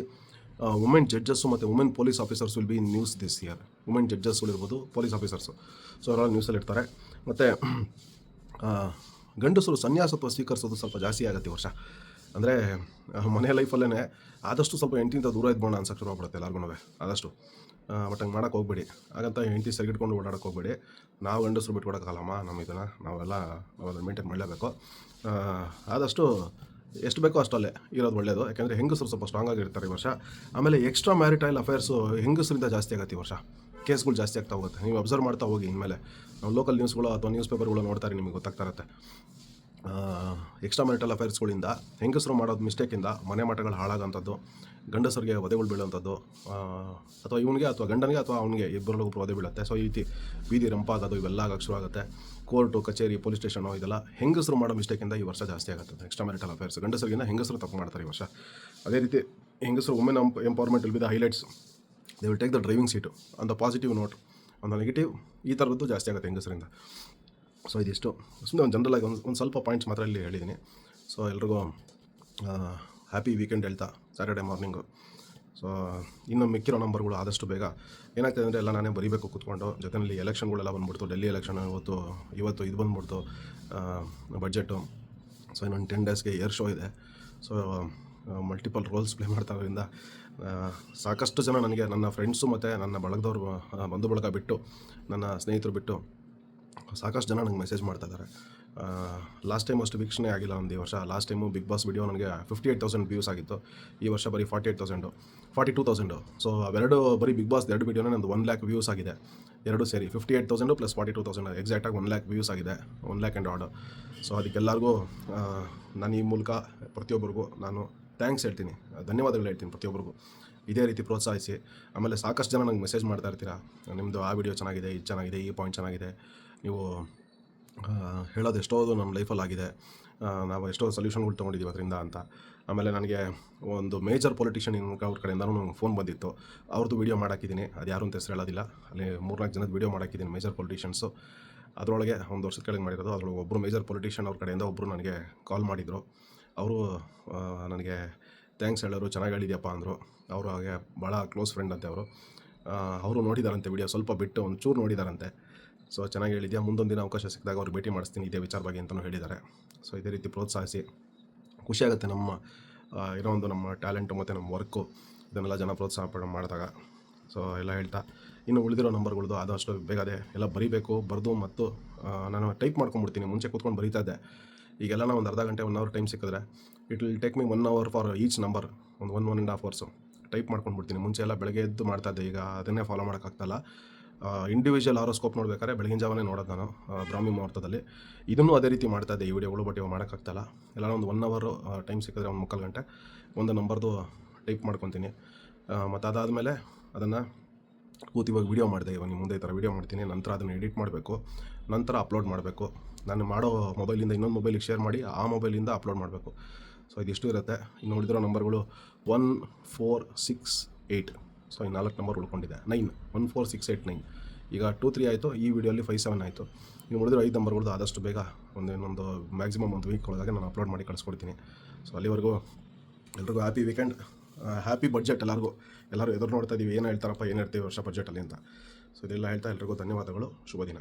ವುಮೆನ್ ಜಡ್ಜಸ್ಸು ಮತ್ತು women police officers will be in news this year. Women ಜಡ್ಜಸ್ಗಳಿರ್ಬೋದು, ಪೊಲೀಸ್ ಆಫೀಸರ್ಸು, ಸೊ ಅವರೆಲ್ಲ ನ್ಯೂಸಲ್ಲಿ ಇರ್ತಾರೆ. ಮತ್ತು ಗಂಡಸರು ಸನ್ಯಾಸತ್ವ ಸ್ವೀಕರಿಸೋದು ಸ್ವಲ್ಪ ಜಾಸ್ತಿ ಆಗುತ್ತೆ ಈ ವರ್ಷ. ಅಂದರೆ ಮನೆ ಲೈಫಲ್ಲೇ ಆದಷ್ಟು ಸ್ವಲ್ಪ ಹೆಂಡ್ತಿಂದ ದೂರ ಇದ್ಬೋಣ ಅನ್ಸಕ್ಕೆ ಶುರು ಆಗ್ಬಿಡುತ್ತೆ ಎಲ್ಲರಿಗೂ ಆದಷ್ಟು. ಬಟ್ ಹಂಗೆ ಮಾಡೋಕ್ಕೆ ಹೋಗ್ಬೇಡಿ. ಹಾಗಂತ ಹೆಂಡ್ತಿ ಸರಿಗಿಟ್ಕೊಂಡು ಓಡಾಡೋಕ್ಕೆ ಹೋಗ್ಬೇಡಿ. ನಾವು ಗಂಡಸರು ಬಿಟ್ಕೊಡೋಕ್ಕಲ್ಲಮ್ಮ, ನಮ್ಮ ಇದನ್ನು ನಾವೆಲ್ಲ ಅದನ್ನು ಮೇಂಟೈನ್ ಮಾಡಲೇಬೇಕು. ಆದಷ್ಟು ಎಷ್ಟು ಬೇಕೋ ಅಷ್ಟಲ್ಲೇ ಇರೋದು ಒಳ್ಳೆಯದು. ಯಾಕೆಂದರೆ ಹೆಂಗಸರು ಸ್ವಲ್ಪ ಸ್ಟ್ರಾಂಗ್ ಆಗಿರ್ತಾರೆ ಈ ವರ್ಷ. ಆಮೇಲೆ ಎಕ್ಸ್ಟ್ರಾ ಮ್ಯಾರಿಟೈಲ್ ಅಫೇರ್ಸು ಹೆಂಗಸರಿಂದ ಜಾಸ್ತಿ ಆಗುತ್ತೆ ಈ ವರ್ಷ. ಕೇಸ್ಗಳು ಜಾಸ್ತಿ ಆಗ್ತಾ ಹೋಗುತ್ತೆ. ನೀವು ಅಬ್ಸರ್ವ್ ಮಾಡ್ತಾ ಹೋಗಿ. ಇನ್ಮೇಲೆ ನಾವು ಲೋಕಲ್ ನ್ಯೂಸ್ಗಳು ಅಥವಾ ನ್ಯೂಸ್ ಪೇಪರ್ಗಳು ನೋಡ್ತಾರೆ, ನಿಮಗೆ ಗೊತ್ತಾಗ್ತಾ ಇರುತ್ತೆ. ಎಕ್ಸ್ಟ್ರಾ ಮ್ಯಾರಿಟಲ್ ಅಫೇರ್ಸ್ಗಳಿಂದ ಹೆಂಗಸರು ಮಾಡೋದು ಮಿಸ್ಟೇಕಿಂದ ಮನೆ ಮಠಗಳು ಹಾಳಾಗೋಂಥದ್ದು, ಗಂಡಸರಿಗೆ ವಧೆಗಳು ಬೀಳೋಂಥದ್ದು, ಅಥವಾ ಇವನಿಗೆ ಅಥವಾ ಗಂಡನಿಗೆ ಅಥವಾ ಅವನಿಗೆ ಇಬ್ಬರಲ್ಲೊಬ್ಬರು ವಧೆ ಬೀಳುತ್ತೆ. ಸೊ ಈ ರೀತಿ ಬೀದಿ ರಂಪಾಗೋದು ಇವೆಲ್ಲ ಆಗಕ್ಕೆ ಶುರು ಆಗುತ್ತೆ. ಕೋರ್ಟು, ಕಚೇರಿ, ಪೊಲೀಸ್ ಸ್ಟೇಷನು ಇದೆಲ್ಲ ಹೆಂಗಸರು ಮಾಡೋ ಮಿಸ್ಟೇಕಿಂದ ಈ ವರ್ಷ ಜಾಸ್ತಿ ಆಗುತ್ತೆ. ಎಕ್ಸ್ಟ್ರಾ ಮ್ಯಾರಿಟಲ್ ಅಫೇರ್ಸ್ ಗಂಡಸರಿಗಿಂತ ಹೆಂಗಸರು ತಪ್ಪು ಮಾಡ್ತಾರೆ ಈ ವರ್ಷ. ಅದೇ ರೀತಿ ಹೆಂಗಸರು women empowerment will be the highlights. They will take the driving seat on the positive note. On the negative ಈ ಥರದ್ದು ಜಾಸ್ತಿ ಆಗುತ್ತೆ ಹೆಂಗಸರಿಂದ. ಸೊ ಇದಿಷ್ಟು ಸುಮ್ಮನೆ ಒಂದು ಜನರಲಾಗಿ ಒಂದು ಸ್ವಲ್ಪ ಪಾಯಿಂಟ್ಸ್ ಮಾತ್ರ ಇಲ್ಲಿ ಹೇಳಿದ್ದೀನಿ. ಸೊ ಎಲ್ರಿಗೂ ಹ್ಯಾಪಿ ವೀಕೆಂಡ್ ಹೇಳ್ತಾ ಸ್ಯಾಟರ್ಡೆ ಮಾರ್ನಿಂಗು. ಸೊ ಇನ್ನು ಮಿಕ್ಕಿರೋ ನಂಬರ್ಗಳು ಆದಷ್ಟು ಬೇಗ ಏನಾಗ್ತದೆ ಅಂದರೆ ಎಲ್ಲ ನಾನೇ ಬರೀಬೇಕು ಕೂತ್ಕೊಂಡು. ಜೊತೆಯಲ್ಲಿ ಎಲೆಕ್ಷನ್ಗಳೆಲ್ಲ ಬಂದ್ಬಿಡ್ತು. ಡೆಲ್ಲಿ ಎಲೆಕ್ಷನ್ ಇವತ್ತು ಇದು ಬಂದ್ಬಿಡ್ತು, ಬಡ್ಜೆಟು. ಸೊ ಇನ್ನೊಂದು 10 ಡೇಸ್ಗೆ ಏರ್ ಶೋ ಇದೆ. ಸೊ ಮಲ್ಟಿಪಲ್ ರೋಲ್ಸ್ ಪ್ಲೇ ಮಾಡ್ತಾರಿಂದ ಸಾಕಷ್ಟು ಜನ ನನಗೆ, ನನ್ನ ಫ್ರೆಂಡ್ಸು ಮತ್ತು ನನ್ನ ಬಳಗದವ್ರು, ಬಂಧು ಬಳಗ ಬಿಟ್ಟು, ನನ್ನ ಸ್ನೇಹಿತರು ಬಿಟ್ಟು ಸಾಕಷ್ಟು ಜನ ನನಗೆ ಮೆಸೇಜ್ ಮಾಡ್ತಾಯಿದ್ದಾರೆ. ಲಾಸ್ಟ್ ಟೈಮ್ ಅಷ್ಟು ವೀಕ್ಷಣೆ ಆಗಿಲ್ಲ ಒಂದು ಈ ವರ್ಷ. Last time Bigg Boss video ನನಗೆ 58,000 ವ್ಯೂಸ್ ಆಗಿತ್ತು. ಈ ವರ್ಷ ಬರೀ 42,000. ಸೊ ಅವೆರಡು ಬರೀ ಬಿಗ್ ಬಾಸ್ 2 ವೀಡಿಯೋನೇ ನಂದು 1 lakh ವ್ಯೂಸ್ ಆಗಿದೆ. ಎರಡೂ ಸೇರಿ 58,000 ಪ್ಲಸ್ 42,000 ಎಕ್ಸಾಕ್ಟಾಗಿ 1 lakh ವ್ಯೂಸ್ ಆಗಿದೆ. 1 lakh ಆ್ಯಂಡ್ ಆರ್ಡರ್. ಸೊ ಅದಕ್ಕೆಲ್ಲರಿಗೂ ನಾನು ಈ ಮೂಲಕ ಪ್ರತಿಯೊಬ್ಬರಿಗೂ ನಾನು ಥ್ಯಾಂಕ್ಸ್ ಹೇಳ್ತೀನಿ, ಧನ್ಯವಾದಗಳು ಹೇಳ್ತೀನಿ ಪ್ರತಿಯೊಬ್ಬರಿಗೂ. ಇದೇ ರೀತಿ ಪ್ರೋತ್ಸಾಹಿಸಿ. ಆಮೇಲೆ ಸಾಕಷ್ಟು ಜನ ನಂಗೆ ಮೆಸೇಜ್ ಮಾಡ್ತಾ ಇರ್ತೀರಾ, ನಿಮ್ಮದು ಆ ವಿಡಿಯೋ ಚೆನ್ನಾಗಿದೆ, ಇದು ಚೆನ್ನಾಗಿದೆ, ಈ ಪಾಯಿಂಟ್ ಚೆನ್ನಾಗಿದೆ, ನೀವು ಹೇಳೋದು ಎಷ್ಟೋದು ನಮ್ಮ ಲೈಫಲ್ಲಿ ಆಗಿದೆ, ನಾವು ಎಷ್ಟೋ ಸೊಲ್ಯೂಷನ್ಗಳು ತೊಗೊಂಡಿದ್ದೀವಿ ಅದರಿಂದ ಅಂತ. ಆಮೇಲೆ ನನಗೆ ಒಂದು ಮೇಜರ್ ಪೊಲಿಟಿಷಿಯನ್ ಅವ್ರ ಕಡೆಯಿಂದನೂ ನನಗೆ ಫೋನ್ ಬಂದಿತ್ತು. ಅವ್ರದ್ದು ವೀಡಿಯೋ ಮಾಡಾಕಿದ್ದೀನಿ. ಅದು ಯಾರು ಅಂತ ಹೆಸರು ಹೇಳೋದಿಲ್ಲ. ಅಲ್ಲಿ 3-4 ಜನದ ವೀಡಿಯೋ ಮಾಡಾಕಿದ್ದೀನಿ, ಮೇಜರ್ ಪೊಲಿಟಿಷಿಯನ್ಸು. ಅದರೊಳಗೆ ಒಂದು ವರ್ಷದ ಕೆಳಗೆ ಮಾಡಿರೋದು. ಅದರೊಳಗೆ ಒಬ್ಬರು ಮೇಜರ್ ಪೊಲಿಟಿಷಿಯನ್ ಅವ್ರ ಕಡೆಯಿಂದ ಒಬ್ಬರು ನನಗೆ ಕಾಲ್ ಮಾಡಿದರು. ಅವರು ನನಗೆ ಥ್ಯಾಂಕ್ಸ್ ಹೇಳೋರು, ಚೆನ್ನಾಗಿ ಹೇಳಿದ್ಯಪ್ಪ ಅಂದರು. ಅವರು ಹಾಗೆ ಭಾಳ ಕ್ಲೋಸ್ ಫ್ರೆಂಡ್ ಅಂತೆ ಅವರು. ಅವರು ನೋಡಿದಾರಂತೆ ವಿಡಿಯೋ, ಸ್ವಲ್ಪ ಬಿಟ್ಟು ಒಂಚೂರು ನೋಡಿದಾರಂತೆ. ಸೊ ಚೆನ್ನಾಗಿ ಹೇಳಿದ್ಯಾ, ಮುಂದೊಂದು ದಿನ ಅವಕಾಶ ಸಿಕ್ಕಿದಾಗ ಅವ್ರು ಭೇಟಿ ಮಾಡಿಸ್ತೀನಿ ಇದೇ ವಿಚಾರವಾಗಿ ಅಂತಲೂ ಹೇಳಿದ್ದಾರೆ. ಸೊ ಇದೇ ರೀತಿ ಪ್ರೋತ್ಸಾಹಿಸಿ. ಖುಷಿಯಾಗುತ್ತೆ ನಮ್ಮ ಏನೋ ಒಂದು ನಮ್ಮ ಟ್ಯಾಲೆಂಟು ಮತ್ತು ನಮ್ಮ ವರ್ಕು ಇದನ್ನೆಲ್ಲ ಜನ ಪ್ರೋತ್ಸಾಹ ಮಾಡಿದಾಗ. ಸೊ ಎಲ್ಲ ಹೇಳ್ತಾ ಇನ್ನು ಉಳಿದಿರೋ ನಂಬರ್ಗಳದ್ದು ಆದಷ್ಟು ಬೇಗ ಅದೇ ಎಲ್ಲ ಬರೀಬೇಕು. ಬರೆದು ಮತ್ತು ನಾನು ಟೈಪ್ ಮಾಡ್ಕೊಂಡ್ಬಿಡ್ತೀನಿ. ಮುಂಚೆ ಕೂತ್ಕೊಂಡು ಬರೀತಾ ಇದ್ದೆ. ಈಗೆಲ್ಲ ನಾವು ಒಂದು ಅರ್ಧ ಗಂಟೆ 1 hour ಟೈಮ್ ಸಿಕ್ಕಿದ್ರೆ it will take me 1 hour for each number. ಒಂದು 1.5 hours ಟೈಪ್ ಮಾಡ್ಕೊಂಡ್ಬಿಡ್ತೀನಿ. ಮುಂಚೆ ಎಲ್ಲ ಬೆಳಗ್ಗೆ ಎದ್ದು ಮಾಡ್ತಾಯಿದ್ದೆ, ಈಗ ಅದನ್ನೇ ಫಾಲೋ ಮಾಡೋಕ್ಕಾಗ್ತಾಯಿಲ್ಲ. ಇಂಡಿವಿಜುವಲ್ ಹಾರೋಸ್ಕೋಪ್ ನೋಡ್ಬೇಕಾದ್ರೆ ಬೆಳಗಿನ ಜಾವನೇ ನೋಡೋದು ನಾನು ಬ್ರಾಹ್ಮಿ ಮುಹೂರ್ತದಲ್ಲಿ. ಇದನ್ನು ಅದೇ ರೀತಿ ಮಾಡ್ತಾಯಿದ್ದೆ ಈ ವಿಡಿಯೋಗಳು. ಬಟ್ ಇವಾಗ ಮಾಡೋಕ್ಕಾಗ್ತಾಯಿಲ್ಲ. ಎಲ್ಲ ಒಂದು 1 hour ಟೈಮ್ ಸಿಕ್ಕಿದ್ರೆ ಒಂದು 3/4 ಗಂಟೆ ಒಂದು ನಂಬರ್ದು ಟೈಪ್ ಮಾಡ್ಕೊತೀನಿ. ಮತ್ತು ಅದಾದಮೇಲೆ ಅದನ್ನು ಕೂತು ಇವಾಗ ವೀಡಿಯೋ ಮಾಡಿದೆ. ಇವಾಗ ನಿಮ್ಮ ಮುಂದೆ ಈ ಥರ ವೀಡಿಯೋ ಮಾಡ್ತೀನಿ. ನಂತರ ಅದನ್ನು ಎಡಿಟ್ ಮಾಡಬೇಕು, ನಂತರ ಅಪ್ಲೋಡ್ ಮಾಡಬೇಕು. ನಾನು ಮಾಡೋ ಮೊಬೈಲಿಂದ ಇನ್ನೊಂದು ಮೊಬೈಲಿಗೆ ಶೇರ್ ಮಾಡಿ ಆ ಮೊಬೈಲಿಂದ ಅಪ್ಲೋಡ್ ಮಾಡಬೇಕು. ಸೊ ಇದಿಷ್ಟು ಇರುತ್ತೆ. ಇನ್ನು ಉಳಿದಿರೋ ನಂಬರ್ಗಳು 1, 4, 6, 8. ಸೊ ಈ 4 ನಂಬರ್ ಉಳ್ಕೊಂಡಿದೆ. 9, 1, 4, 6, 8, 9. ಈಗ 2, 3 ಆಯಿತು. ಈ ವಿಡಿಯೋಲಿ 5, 7 ಆಯಿತು. ಇನ್ನು ಉಳಿದಿರೋ 5 ನಂಬರ್ಗಳದ್ದು ಆದಷ್ಟು ಬೇಗ ಇನ್ನೊಂದು ಮ್ಯಾಕ್ಸಿಮಮ್ ಒಂದು ವೀಕ್ ಒಳಗೆ ನಾನು ಅಪ್ಲೋಡ್ ಮಾಡಿ ಕಳಿಸ್ಕೊಡ್ತೀನಿ. ಸೊ ಅಲ್ಲಿವರೆಗೂ ಎಲ್ರಿಗೂ ಹ್ಯಾಪಿ ವೀಕೆಂಡ್, ಹ್ಯಾಪಿ ಬಡ್ಜೆಟ್. ಎಲ್ಲರೂ ಎದುರು ನೋಡ್ತಾ ಇದ್ದೀವಿ, ಏನು ಹೇಳ್ತಾರಪ್ಪ, ಏನು ಹೇಳ್ತೀವಿ ವರ್ಷ ಬಡ್ಜೆಟಲ್ಲಿ ಅಂತ. ಸೊ ಇದೆಲ್ಲ ಹೇಳ್ತಾ ಎಲ್ರಿಗೂ ಧನ್ಯವಾದಗಳು. ಶುಭ ದಿನ.